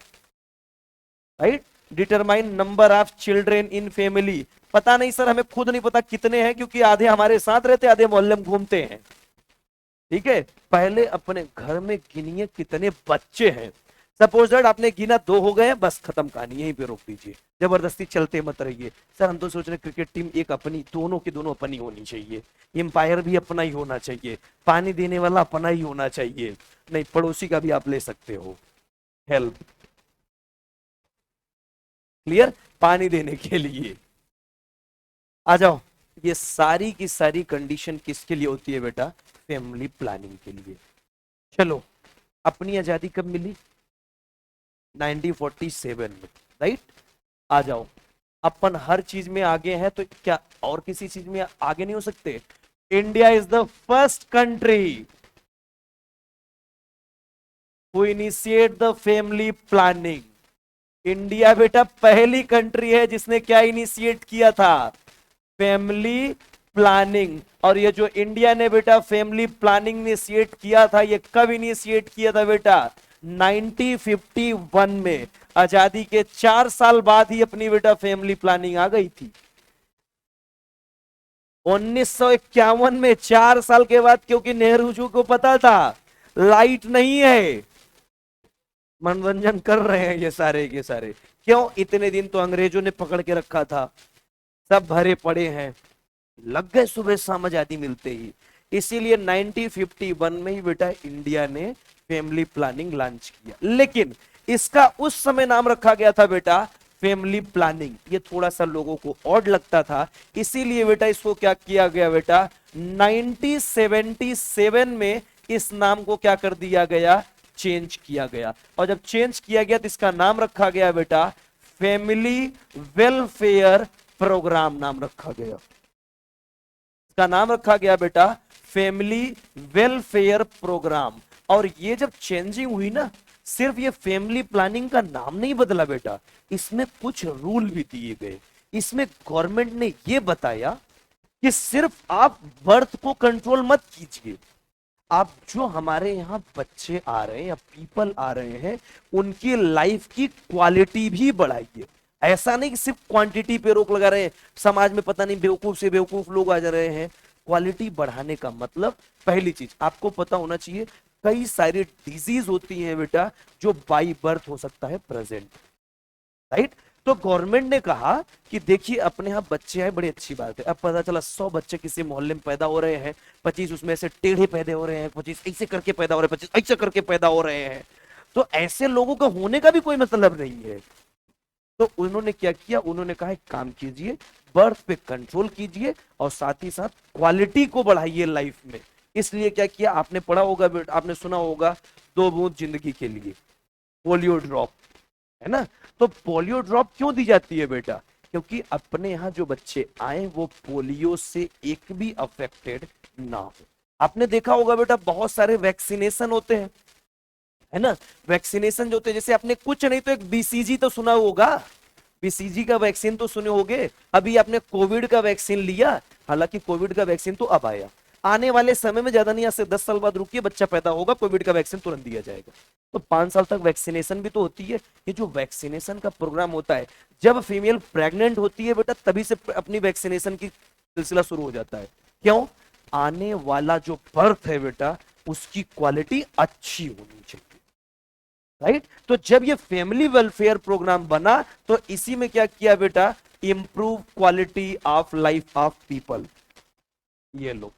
right. Determine number of children in family. पता नहीं सर, हमें खुद नहीं पता कितने हैं, क्योंकि आधे हमारे साथ रहते, आधे मोहल्ले में घूमते हैं। ठीक है, पहले अपने घर में गिनिए कितने बच्चे हैं। सपोज दैट आपने गिना 2 हो गए, बस खत्म कहानी, यहीं पे रोक दीजिए। जबरदस्ती चलते मत रहिए, सर हम तो सोच रहे क्रिकेट टीम एक अपनी, दोनों की दोनों अपनी होनी चाहिए, एम्पायर भी अपना ही होना चाहिए, पानी देने वाला अपना ही होना चाहिए। नहीं, पड़ोसी का भी आप ले सकते हो हेल्प। क्लियर, पानी देने के लिए। आ जाओ, ये सारी की सारी कंडीशन किसके लिए होती है बेटा, फैमिली प्लानिंग के लिए। चलो, अपनी आजादी कब मिली, 1947 में, राइट। आ जाओ, अपन हर चीज में आगे हैं, तो क्या और किसी चीज में आगे नहीं हो सकते। India is the first country who initiate the family planning. India बेटा पहली कंट्री है जिसने क्या इनिशिएट किया था, फैमिली प्लानिंग। और ये जो इंडिया ने बेटा फैमिली प्लानिंग इनिशिएट किया था, ये कब इनिशिएट किया था बेटा, 1951 में। आजादी के 4 साल बाद ही अपनी बेटा फैमिली प्लानिंग आ गई थी। 1951 में, 4 साल के बाद, क्योंकि नेहरू जी को पता था लाइट नहीं है, मनोरंजन कर रहे हैं ये सारे के सारे। क्यों, इतने दिन तो अंग्रेजों ने पकड़ के रखा था, सब भरे पड़े हैं, लग गए सुबह शाम आजादी मिलते ही। इसीलिए 1951 में ही बेटा इंडिया ने फैमिली प्लानिंग लॉन्च किया। लेकिन इसका उस समय नाम रखा गया था बेटा फैमिली प्लानिंग। ये थोड़ा सा लोगों को ऑड लगता था, इसीलिए बेटा इसको क्या किया गया बेटा, 1977 में इस नाम को क्या कर दिया गया, चेंज किया गया। और जब चेंज किया गया तो इसका नाम रखा गया बेटा फैमिली वेलफेयर प्रोग्राम, नाम रखा गया, इसका नाम रखा गया बेटा फैमिली वेलफेयर प्रोग्राम। और ये जब चेंजिंग हुई ना, सिर्फ ये फैमिली प्लानिंग का नाम नहीं बदला बेटा, इसमें कुछ रूल भी दिए गए। इसमें गवर्नमेंट ने ये बताया कि सिर्फ आप बर्थ को कंट्रोल मत कीजिए, आप जो हमारे यहाँ बच्चे आ रहे हैं या पीपल आ रहे हैं, उनकी लाइफ की क्वालिटी भी बढ़ाइए। ऐसा नहीं कि सिर्फ क्वांटिटी पे रोक लगा रहे हैं, समाज में पता नहीं बेवकूफ से बेवकूफ लोग आ जा रहे हैं। क्वालिटी बढ़ाने का मतलब, पहली चीज आपको पता होना चाहिए, कई सारी डिजीज होती हैं बेटा जो बाई बर्थ हो सकता है प्रेजेंट, राइट। तो गवर्नमेंट ने कहा कि देखिए अपने यहाँ बच्चे आए, बड़ी अच्छी बात है। अब पता चला 100 बच्चे किसी मोहल्ले में पैदा हो रहे हैं, 25 उसमें से टेढ़े पैदा हो रहे हैं, 25 ऐसे करके पैदा हो रहे हैं, 25 ऐसे करके पैदा हो रहे हैं, तो ऐसे लोगों का होने का भी कोई मतलब नहीं है। तो उन्होंने क्या किया, उन्होंने कहा एक काम कीजिए, बर्थ पे कंट्रोल कीजिए और साथ ही साथ क्वालिटी को बढ़ाइए लाइफ में। इसलिए क्या किया, आपने पढ़ा होगा, आपने सुना होगा, 2 बूंद जिंदगी के लिए, पोलियो ड्रॉप, है ना। तो पोलियो ड्रॉप क्यों दी जाती है बेटा, क्योंकि अपने यहाँ जो बच्चे आए वो पोलियो से एक भी अफेक्टेड ना हो। आपने देखा होगा बेटा, बहुत सारे वैक्सीनेशन होते हैं, है ना। वैक्सीनेशन जो होते हैं, जैसे आपने कुछ नहीं तो एक बीसीजी तो सुना होगा, बीसीजी का वैक्सीन तो सुने होंगे। अभी आपने कोविड का वैक्सीन लिया, हालांकि कोविड का वैक्सीन तो अब आया, आने वाले समय में, ज्यादा नहीं, आज से 10 साल बाद रुकिए, बच्चा पैदा होगा, कोविड का वैक्सीन तुरंत दिया जाएगा। तो 5 साल तक वैक्सीनेशन भी तो होती है। ये जो वैक्सीनेशन का प्रोग्राम होता है, जब फीमेल प्रेग्नेंट होती है बेटा, तभी से अपनी वैक्सीनेशन की सिलसिला शुरू हो जाता है। क्यों, आने वाला जो बर्थ है बेटा, उसकी क्वालिटी अच्छी होनी चाहिए, राइट। तो जब ये फैमिली वेलफेयर प्रोग्राम बना, तो इसी में क्या किया बेटा, improve quality of life of people. ये लो,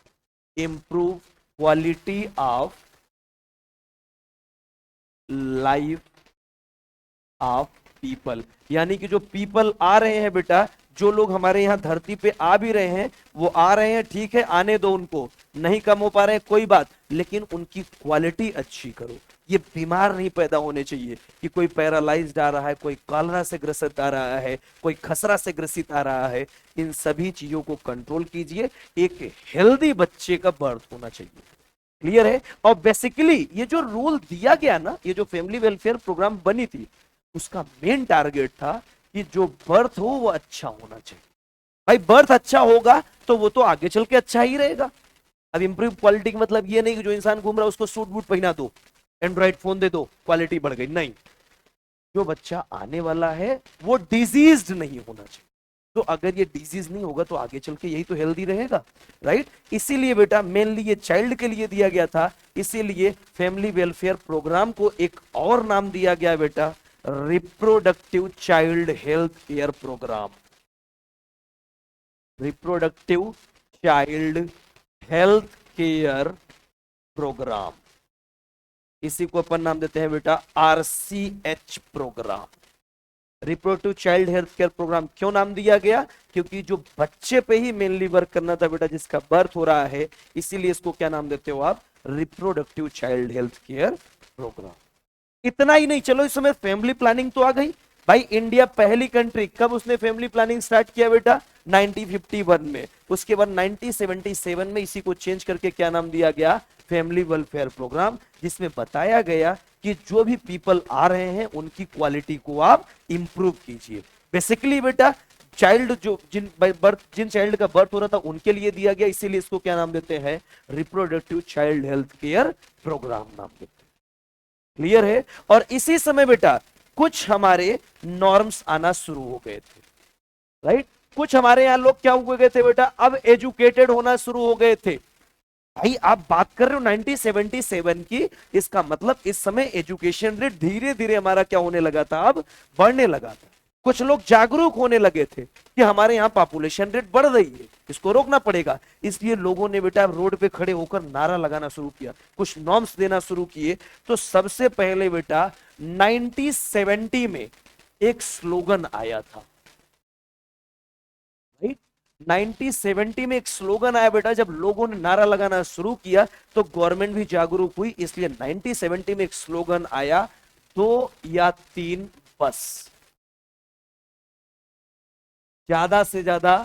improve quality of life of people, यानी कि जो पीपल आ रहे हैं बेटा, जो लोग हमारे यहाँ धरती पे आ भी रहे हैं, वो आ रहे हैं, ठीक है, आने दो उनको, नहीं कम हो पा रहे हैं कोई बात, लेकिन उनकी क्वालिटी अच्छी करो। ये बीमार नहीं पैदा होने चाहिए कि कोई पैरालाइज्ड आ रहा है, कोई कॉलरा से ग्रसित आ रहा है, कोई खसरा से ग्रसित आ रहा है। इन सभी चीजों को कंट्रोल कीजिए, एक हेल्दी बच्चे का बर्थ होना चाहिए। क्लियर है। और बेसिकली ये जो रूल दिया गया ना, ये जो फैमिली वेलफेयर प्रोग्राम बनी थी, उसका मेन टारगेट था कि जो बर्थ हो वो अच्छा होना चाहिए। भाई बर्थ अच्छा होगा तो वो तो आगे चल के अच्छा ही रहेगा। अब इंप्रूव क्वालिटी का मतलब ये नहीं कि जो इंसान घूम रहा है उसको सूट बूट पहना दो, एंड्रॉइड फोन दे दो, क्वालिटी बढ़ गई, नहीं। जो बच्चा आने वाला है वो डिजीज्ड नहीं होना चाहिए। तो अगर ये डिजीज नहीं होगा तो आगे चल के यही तो हेल्दी रहेगा, राइट। इसीलिए बेटा मेनली ये चाइल्ड के लिए दिया गया था, इसीलिए फैमिली वेलफेयर प्रोग्राम को एक और नाम दिया गया बेटा, reproductive child health care program. Reproductive child health care program, इसी को अपन नाम देते हैं बेटा RCH program. Reproductive child health care program क्यों नाम दिया गया, क्योंकि जो बच्चे पे ही मेनली वर्क करना था बेटा, जिसका बर्थ हो रहा है, इसीलिए इसको क्या नाम देते हो आप, reproductive child health care program. इतना ही नहीं, चलो इस समय फैमिली प्लानिंग तो आ गई। भाई इंडिया पहली कंट्री, कब उसने फैमिली प्लानिंग स्टार्ट किया बेटा, 1951 में। उसके बाद 1977 में इसी को चेंज करके क्या नाम दिया गया, फैमिली वेलफेयर प्रोग्राम, जिसमें बताया गया कि जो भी पीपल आ रहे हैं उनकी क्वालिटी को आप इंप्रूव कीजिए। बेसिकली बेटा चाइल्ड जो जिन चाइल्ड का बर्थ हो रहा था उनके लिए दिया गया, इसीलिए इसको क्या नाम देते हैं, reproductive child health care program नाम देते हैं। क्लियर है। और इसी समय बेटा कुछ हमारे नॉर्म्स आना शुरू हो गए थे, राइट। कुछ हमारे यहां लोग क्या हो गए थे बेटा, अब एजुकेटेड होना शुरू हो गए थे। भाई आप बात कर रहे हो 1977 की, इसका मतलब इस समय एजुकेशन रेट धीरे धीरे हमारा क्या होने लगा था, अब बढ़ने लगा था। कुछ लोग जागरूक होने लगे थे कि हमारे यहाँ पॉपुलेशन रेट बढ़ रही है, इसको रोकना पड़ेगा। इसलिए लोगों ने बेटा रोड पे खड़े होकर नारा लगाना शुरू किया, कुछ नॉर्म्स देना शुरू किए। तो सबसे पहले बेटा 1970 में एक स्लोगन आया था, राइट। 1970 में एक स्लोगन आया बेटा, जब लोगों ने नारा लगाना शुरू किया तो गवर्नमेंट भी जागरूक हुई। इसलिए 1970 में एक स्लोगन आया, 2 या 3 बस, ज्यादा से ज्यादा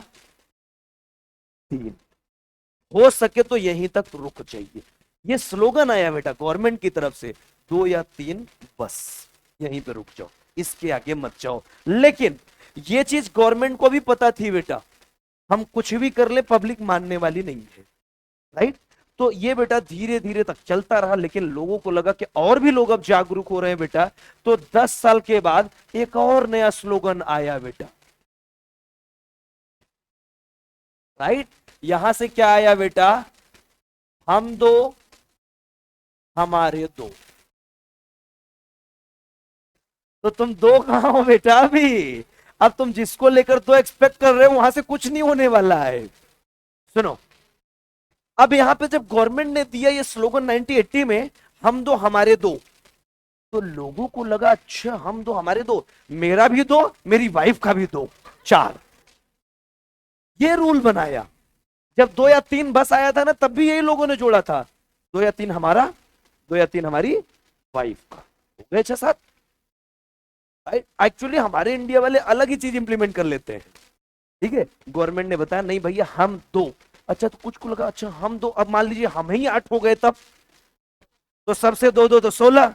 3, हो सके तो यहीं तक रुक जाइए। ये स्लोगन आया बेटा गवर्नमेंट की तरफ से, 2 या 3 बस, यहीं पे रुक जाओ, इसके आगे मत जाओ। लेकिन ये चीज गवर्नमेंट को भी पता थी बेटा, हम कुछ भी कर ले पब्लिक मानने वाली नहीं है, राइट। तो ये बेटा धीरे धीरे तक चलता रहा, लेकिन लोगों को लगा कि और भी लोग अब जागरूक हो रहे हैं बेटा। तो 10 साल के बाद एक और नया स्लोगन आया बेटा, राइट। यहां से क्या आया बेटा, हम दो हमारे दो। तो तुम दो कहां हो बेटा अभी, अब तुम जिसको लेकर दो एक्सपेक्ट कर रहे हो वहां से कुछ नहीं होने वाला है। सुनो, अब यहां पे जब गवर्नमेंट ने दिया ये स्लोगन 1980 में, हम दो हमारे दो, तो लोगों को लगा अच्छा हम दो हमारे दो, मेरा भी दो, मेरी वाइफ का भी दो, 4। ये रूल बनाया। जब 2 या 3 बस आया था ना, तब भी यही लोगों ने जोड़ा था, 2 या 3 हमारा, 2 या 3 हमारी वाइफ का, हो गए 6-7। एक्चुअली हमारे इंडिया वाले अलग ही चीज इंप्लीमेंट कर लेते हैं। ठीक है, गवर्नमेंट ने बताया नहीं भैया हम दो, अच्छा तो कुछ को लगा अच्छा हम दो, अब मान लीजिए हम ही 8 हो गए तब, तो सबसे दो दो तो 16।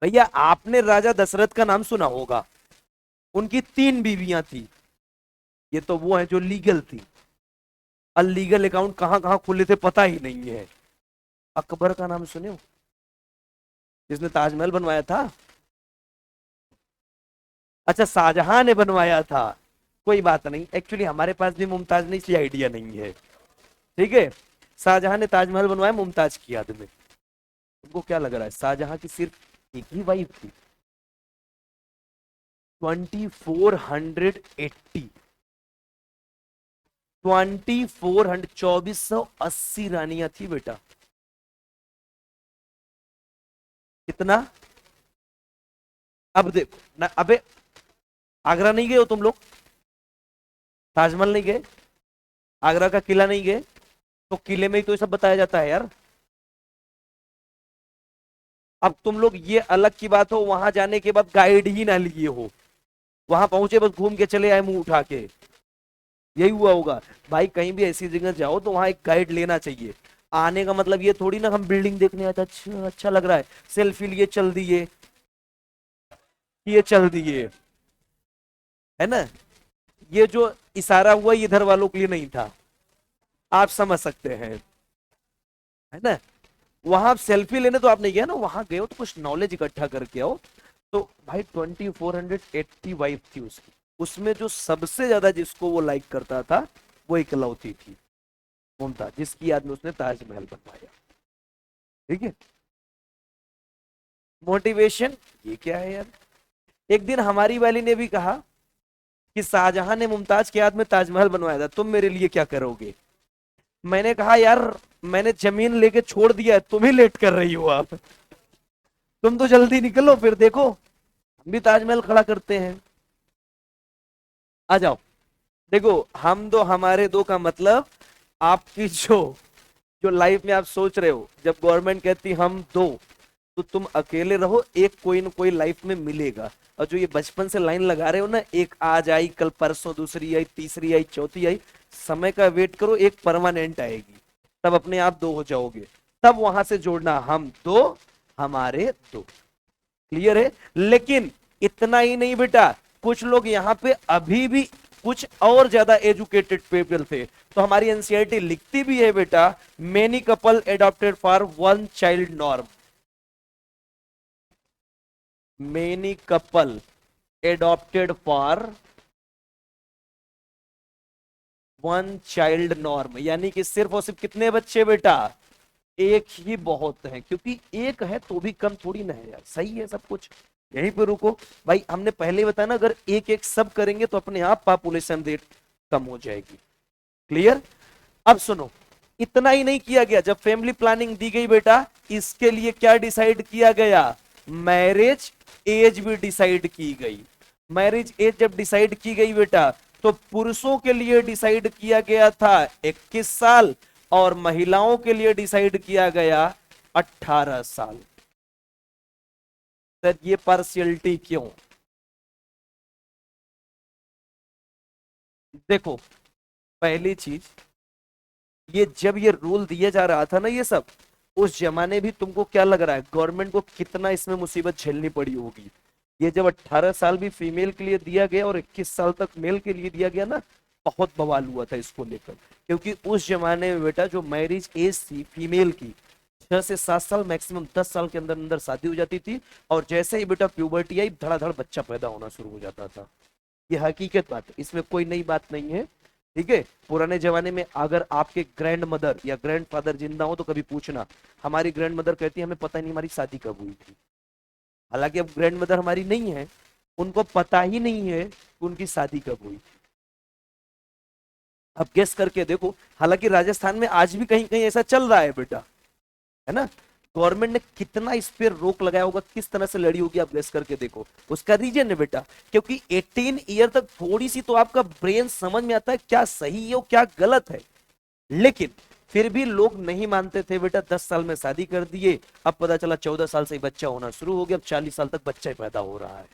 भैया आपने राजा दशरथ का नाम सुना होगा, उनकी 3 बीवियां थी, ये तो वो है जो लीगल थी, अनलीगल अकाउंट कहां कहां खुले थे पता ही नहीं है। अकबर का नाम सुने हो, जिसने ताजमहल बनवाया था? अच्छा शाहजहां ने बनवाया था, कोई बात नहीं, एक्चुअली हमारे पास भी मुमताज ने इसलिए आइडिया नहीं है। ठीक है, शाहजहां ने ताजमहल बनवाया मुमताज की याद में। तुमको क्या लग रहा है शाहजहां की सिर्फ एक ही वाइफ थी? 2480, 2480 रानियां थी बेटा। कितना? अब देखो ना, अबे आगरा नहीं गए हो तुम लोग? ताजमहल नहीं गए? आगरा का किला नहीं गए? तो किले में ही तो ये सब बताया जाता है यार। अब तुम लोग, ये अलग की बात हो वहां जाने के बाद गाइड ही ना लिए हो, वहां पहुंचे बस घूम के चले आए मुंह उठा के, यही हुआ होगा। भाई कहीं भी ऐसी जगह जाओ तो वहां एक गाइड लेना चाहिए। आने का मतलब ये थोड़ी ना हम बिल्डिंग देखने आए थे, अच्छा अच्छा लग रहा है, सेल्फी लिए चल दिए, ये चल दिए, है ना? ये जो इशारा हुआ ये इधर वालों के लिए नहीं था, आप समझ सकते हैं, है ना? वहां सेल्फी लेने तो आप नहीं गए ना, वहां गए हो तो कुछ नॉलेज इकट्ठा करके आओ। तो भाई 2480 वाइफ थी उसकी, उसमें जो सबसे ज्यादा जिसको वो लाइक करता था वो इकलौती थी मुमताज, जिसकी याद में उसने ताजमहल बनवाया। ठीक है, मोटिवेशन ये क्या है यार? एक दिन हमारी वाली ने भी कहा कि शाहजहां ने मुमताज की याद में ताजमहल बनवाया था, तुम मेरे लिए क्या करोगे? मैंने कहा यार मैंने जमीन लेके छोड़ दिया है, तुम ही लेट कर रही हो आप, तुम तो जल्दी निकलो फिर देखो हम भी ताजमहल खड़ा करते हैं। आ जाओ, देखो हम दो हमारे दो का मतलब, आपकी जो जो लाइफ में आप सोच रहे हो, जब गवर्नमेंट कहती हम दो, तो तुम अकेले रहो, एक कोई ना कोई लाइफ में मिलेगा। और जो ये बचपन से लाइन लगा रहे हो ना, एक आज आई कल परसों दूसरी आई तीसरी आई चौथी आई, समय का वेट करो, एक परमानेंट आएगी, तब अपने आप दो हो जाओगे, तब वहां से जोड़ना हम दो हमारे दो। क्लियर है? लेकिन इतना ही नहीं बेटा, कुछ लोग यहाँ पे अभी भी कुछ और ज्यादा एजुकेटेड पीपल थे, तो हमारी एनसीईआरटी लिखती भी है बेटा, many couple adopted for one child norm, many couple adopted for one child norm, यानी कि सिर्फ और सिर्फ कितने बच्चे बेटा? एक ही बहुत है, क्योंकि एक है तो भी कम थोड़ी ना है यार, सही है सब कुछ। यहीं पे रुको भाई, हमने पहले ही बताया ना, अगर एक एक सब करेंगे तो अपने आप पॉपुलेशन रेट कम हो जाएगी। क्लियर? अब सुनो, इतना ही नहीं किया गया, जब फैमिली प्लानिंग दी गई बेटा, इसके लिए क्या डिसाइड किया गया? मैरिज एज भी डिसाइड की गई। मैरिज एज जब डिसाइड की गई बेटा, तो पुरुषों के लिए डिसाइड किया गया था 21 साल, और महिलाओं के लिए डिसाइड किया गया 18 साल। सर ये पार्शियलिटी क्यों? देखो, पहली चीज, ये जब ये रूल दिया जा रहा था ना ये सब, उस जमाने भी तुमको क्या लग रहा है गवर्नमेंट को कितना इसमें मुसीबत झेलनी पड़ी होगी? ये जब 18 साल भी फीमेल के लिए दिया गया और 21 साल तक मेल के लिए दिया गया ना, बहुत बवाल हुआ था इसको लेकर, क्योंकि उस जमाने में बेटा जो मैरिज एज थी फीमेल की, 6 से 7 साल, मैक्सिमम 10 साल के अंदर अंदर शादी हो जाती थी, और जैसे ही बेटा प्यूबर्टी आई धड़ाधड़ बच्चा पैदा होना शुरू हो जाता था। ये हकीकत बात है, इसमें कोई नई बात नहीं है। ठीक है, पुराने जमाने में अगर आपके ग्रैंड मदर या ग्रैंड फादर जिंदा हो तो कभी पूछना, हमारी ग्रैंड मदर कहती है हमें पता नहीं हमारी शादी कब हुई थी। हालांकि अब ग्रैंड मदर हमारी नहीं है, उनको पता ही नहीं है कि उनकी शादी कब हुई। अब गेस करके देखो, हालांकि राजस्थान में आज भी कहीं कहीं ऐसा चल रहा है बेटा, है ना? गवर्नमेंट ने कितना इस पे रोक लगाया होगा, किस तरह से लड़ी होगी, आप गेस करके देखो। उसका रीजन है बेटा, क्योंकि 18 ईयर तक थोड़ी सी तो आपका ब्रेन समझ में आता है क्या सही है और क्या गलत है, लेकिन फिर भी लोग नहीं मानते थे बेटा। 10 साल में शादी कर दिए, अब पता चला 14 साल से ही बच्चा होना शुरू हो गया, अब 40 साल तक बच्चा ही पैदा हो रहा है।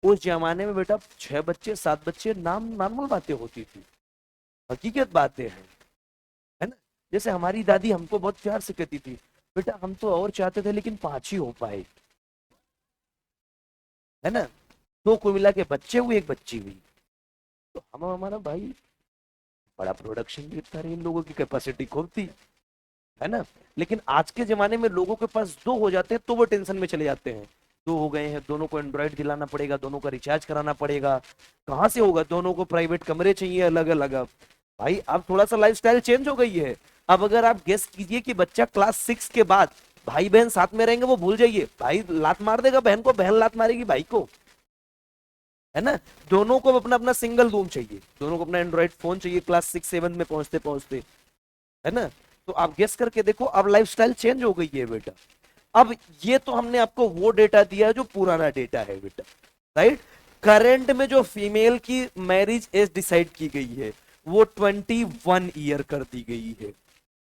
उस जमाने में बेटा 6 बच्चे 7 बच्चे नाम नॉर्मल बातें होती थी, हकीकत बातें हैं, है ना। जैसे हमारी दादी हमको बहुत प्यार से कहती थी, बेटा हम तो और चाहते थे लेकिन 5 ही हो पाए, है ना। 2 को मिला के बच्चे हुए, 1 बच्ची हुई। तो हम हमारा भाई बड़ा प्रोडक्शन भी था, इन लोगों की कैपेसिटी खूब थी, है ना। लेकिन आज के जमाने में लोगों के पास 2 हो जाते हैं तो वो टेंशन में चले जाते हैं। 2 हो गए हैं, दोनों को एंड्रॉइड दिलाना पड़ेगा, दोनों का रिचार्ज कराना पड़ेगा, कहाँ से होगा, दोनों को प्राइवेट कमरे चाहिए अलग अलग। अब भाई अब थोड़ा सा लाइफस्टाइल चेंज हो गई है। अब अगर आप गेस कीजिए कि बच्चा क्लास 6 के बाद भाई बहन साथ में रहेंगे, वो भूल जाइए, भाई लात मार देगा बहन को, बहन लात मारेगी भाई को, है ना। दोनों को अपना अपना सिंगल रूम चाहिए, दोनों को अपना एंड्रॉइड फोन चाहिए क्लास 6 7 में पहुंचते पहुंचते, है ना। तो आप गेस करके देखो, अब लाइफस्टाइल चेंज हो गई है बेटा। अब ये तो हमने आपको वो डेटा दिया है जो पुराना डेटा है बेटा, राइट। करंट में जो फीमेल की मैरिज एज डिसाइड की गई है वो 21 ईयर कर दी गई है,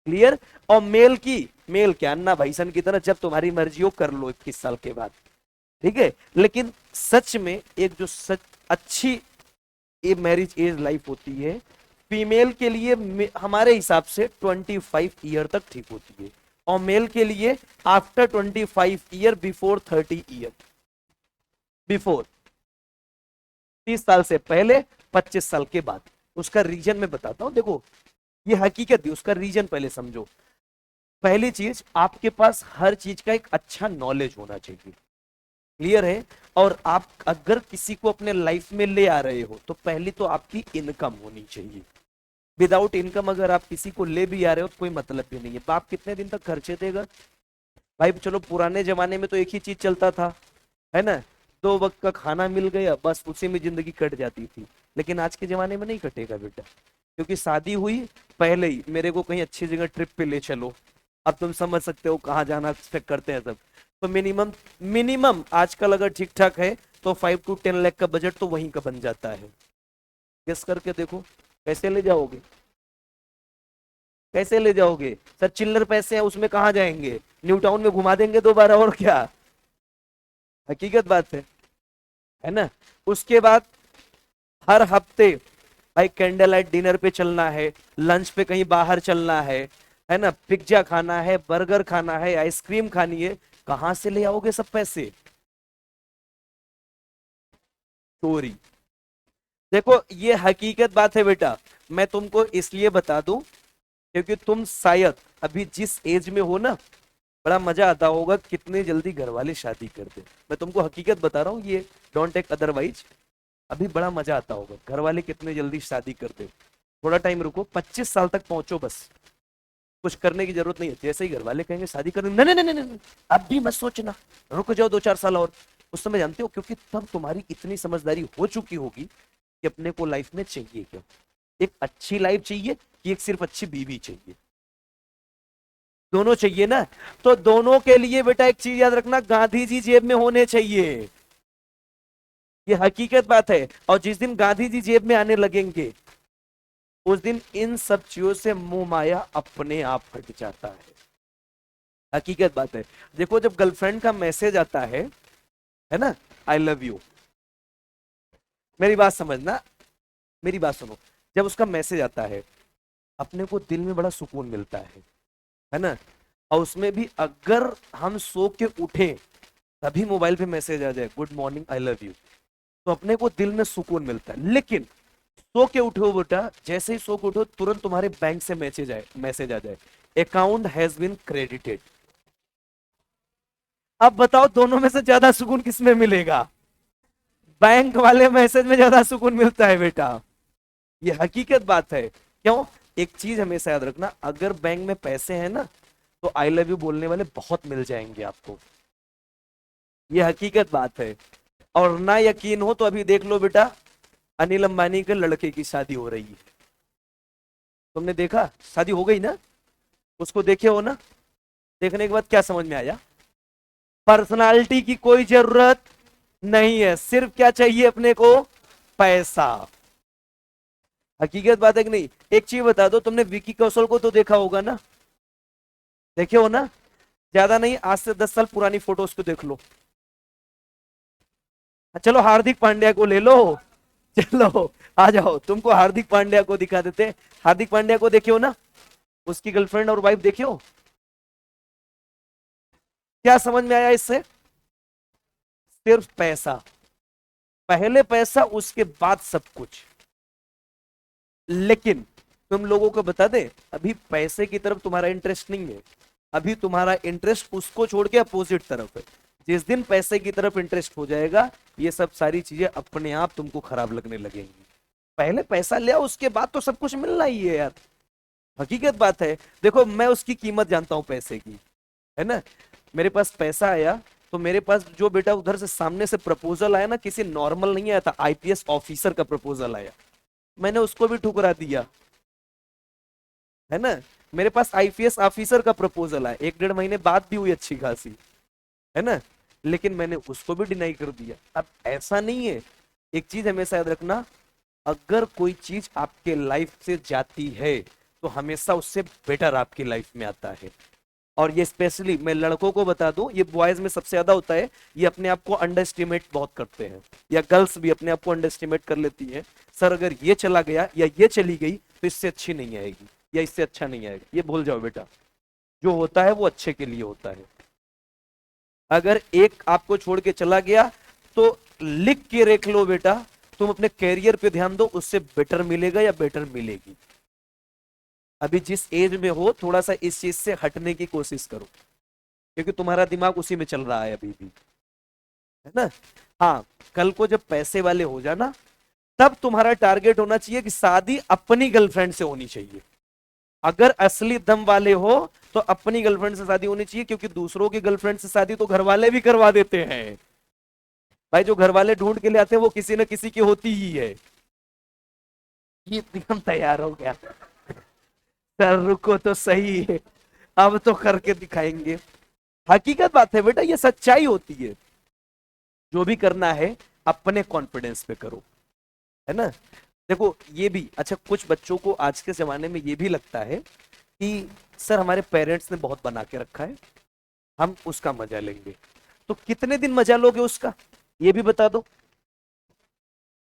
क्लियर। और मेल की, मेल क्या अन्ना भाईसन की तरह जब तुम्हारी मर्जी हो कर लो 21 साल के बाद, ठीक है। लेकिन सच में एक जो सच अच्छी ये मैरिज एज लाइफ होती है फीमेल के लिए, हमारे हिसाब से 25 ईयर तक ठीक होती है, और मेल के लिए after 25 year before 30 year, before 30 साल से पहले 25 साल के बाद। उसका रीजन मैं बताता हूं, देखो ये हकीकत है, उसका रीजन पहले समझो। पहली चीज, आपके पास हर चीज का एक अच्छा नॉलेज होना चाहिए, क्लियर है। और आप अगर किसी को अपने लाइफ में ले आ रहे हो तो पहली तो आपकी इनकम होनी चाहिए। विदाउट इनकम अगर आप किसी को ले भी आ रहे हो तो कोई मतलब भी नहीं है। बाप कितने दिन तक खर्चे देगा भाई। चलो पुराने जमाने में तो एक ही चीज चलता था, है ना, 2 वक्त का खाना मिल गया, बस उसी में जिंदगी कट जाती थी। लेकिन आज के जमाने में नहीं कटेगा बेटा, क्योंकि शादी हुई पहले ही मेरे को कहीं अच्छी जगह ट्रिप पे ले चलो, अब तुम समझ सकते हो कहाँ जाना एक्सपेक्ट करते हैं सब। तो मिनिमम मिनिमम आजकल अगर ठीक ठाक है तो 5 to 10 लाख का बजट तो वहीं का बन जाता है। गेस करके देखो कैसे ले जाओगे, कैसे ले जाओगे सर। चिल्लर पैसे हैं उसमें कहाँ जाएंगे, न्यू टाउन में घुमा देंगे दोबारा, और क्या, हकीकत बात है ना। उसके बाद हर हफ्ते भाई कैंडल लाइट डिनर पे चलना है, लंच पे कहीं बाहर चलना है ना, पिज्जा खाना है, बर्गर खाना है, आइसक्रीम खानी है, कहां से ले आओगे सब पैसे। चोरी। देखो ये हकीकत बात है बेटा, मैं तुमको इसलिए बता दूं क्योंकि तुम शायद अभी जिस एज में हो ना, बड़ा मजा आता होगा कितने जल्दी घर वाले शादी कर दे। मैं तुमको हकीकत बता रहा हूँ, ये डोंट टेक अदरवाइज, अभी बड़ा मजा आता होगा घर वाले कितने जल्दी शादी कर दे। थोड़ा टाइम रुको, 25 साल तक पहुंचो बस, कुछ करने की जरूरत नहीं है। जैसे ही घर वाले कहेंगे शादी करनी, नहीं नहीं नहीं नहीं, अब भी मत सोचना, रुक जाओ 2 4 साल और। उस समय जानते हो, क्योंकि तब तुम्हारी इतनी समझदारी हो चुकी होगी कि अपने को लाइफ में चाहिए क्या, एक अच्छी लाइफ चाहिए कि एक सिर्फ अच्छी बीवी चाहिए, दोनों चाहिए ना। तो दोनों के लिए बेटा एक चीज याद रखना, गांधी जी जेब में होने चाहिए, ये हकीकत बात है। और जिस दिन गांधी जी जेब में आने लगेंगे उस दिन इन सब चीजों से मुंह माया अपने आप हट जाता है, हकीकत बात है। देखो जब गर्लफ्रेंड का मैसेज आता है ना, आई लव यू, मेरी बात समझना, मेरी बात सुनो। जब उसका मैसेज आता है अपने को दिल में बड़ा सुकून मिलता है ना। और उसमें भी अगर हम सो के उठे तभी मोबाइल पे मैसेज आ जाए good morning I love you, तो अपने को दिल में सुकून मिलता है। लेकिन सो के उठो बेटा, जैसे ही सो के उठो तुरंत तुम्हारे बैंक से मैसेज आ जाए अकाउंट हैज बीन क्रेडिटेड। अब बताओ दोनों में से ज्यादा सुकून किसमें मिलेगा। बैंक वाले मैसेज में ज्यादा सुकून मिलता है बेटा, ये हकीकत बात है। क्यों, एक चीज हमेशा याद रखना, अगर बैंक में पैसे हैं ना तो आई लव यू बोलने वाले बहुत मिल जाएंगे आपको, ये हकीकत बात है। और ना यकीन हो तो अभी देख लो बेटा, अनिल अंबानी के लड़के की शादी हो रही है, तुमने देखा, शादी हो गई ना, उसको देखे हो ना, देखने के बाद क्या समझ में आया? पर्सनालिटी की कोई जरूरत नहीं है, सिर्फ क्या चाहिए अपने को? पैसा। हकीकत बात है कि नहीं? एक चीज बता दो, तुमने विकी कौशल को तो देखा होगा ना? देखे हो ना? ज्यादा नहीं, आज से 10 साल पुरानी फोटोज को देख लो। चलो हार्दिक पांड्या को ले लो। चलो आ जाओ, तुमको हार्दिक पांड्या को दिखा देते। हार्दिक पांड्या को देखे हो ना? उसकी गर्लफ्रेंड और वाइफ देखे हो? क्या समझ में आया इससे? सिर्फ पैसा। पहले पैसा, उसके बाद सब कुछ। लेकिन तुम लोगों को बता दे, अभी पैसे की तरफ तुम्हारा इंटरेस्ट नहीं है। अभी तुम्हारा इंटरेस्ट उसको छोड़ के अपोजिट तरफ है। जिस दिन पैसे की तरफ इंटरेस्ट हो जाएगा, ये सब सारी चीजें अपने आप तुमको खराब लगने लगेंगी। पहले पैसा ले आओ, उसके बाद तो सब कुछ मिलना ही है यार। हकीकत बात है। देखो मैं उसकी कीमत जानता हूं पैसे की, है ना? मेरे पास पैसा आया, तो मेरे पास जो बेटा उधर से सामने से प्रपोजल आया ना, किसी नॉर्मल नहीं आया था, आईपीएस ऑफिसर का प्रपोजल आया, मैंने उसको भी ठुकरा दिया, है ना? मेरे पास आईपीएस ऑफिसर का प्रपोजल आया, 1-1.5 महीने बाद भी हुई अच्छी खासी, है ना? लेकिन मैंने उसको भी डिनाई कर दिया। अब ऐसा नहीं है। एक चीज हमेशा याद रखना, अगर कोई चीज आपके लाइफ से जाती है तो हमेशा उससे बेटर आपकी लाइफ में आता है। और ये स्पेशली मैं लड़कों को बता दूं, ये बॉयज में सबसे ज्यादा होता है। ये अपने आप को अंडर एस्टिमेट बहुत करते हैं, या गर्ल्स भी अपने आप को अंडर एस्टिमेट कर लेती है। सर अगर ये चला गया या ये चली गई तो इससे अच्छी नहीं आएगी या इससे अच्छा नहीं आएगा। ये भूल जाओ बेटा, जो होता है वो अच्छे के लिए होता है। अगर एक आपको छोड़ के चला गया तो लिख के रख लो बेटा, तुम अपने कैरियर पे ध्यान दो, उससे बेटर मिलेगा या बेटर मिलेगी। अभी जिस एज में हो, थोड़ा सा इस चीज से हटने की कोशिश करो, क्योंकि तुम्हारा दिमाग उसी में चल रहा है अभी भी, है ना? हाँ, कल को जब पैसे वाले हो जाना, तब तुम्हारा टारगेट होना चाहिए कि शादी अपनी गर्लफ्रेंड से होनी चाहिए। अगर असली दम वाले हो तो अपनी गर्लफ्रेंड से शादी होनी चाहिए, क्योंकि दूसरों की गर्लफ्रेंड से शादी तो घर वाले भी करवा देते हैं। भाई जो घर वाले ढूंढ के ले आते हैं वो किसी न किसी की होती ही है। ये एकदम तैयार हो गया। सर रुको तो सही है, अब तो करके दिखाएंगे। हकीकत बात है बेटा, ये सच्चाई होती है। जो भी करना है अपने कॉन्फिडेंस पे करो, है ना? देखो ये भी अच्छा, कुछ बच्चों को आज के जमाने में ये भी लगता है कि सर हमारे पेरेंट्स ने बहुत बना के रखा है, हम उसका मजा लेंगे। तो कितने दिन मजा लोगे उसका, ये भी बता दो।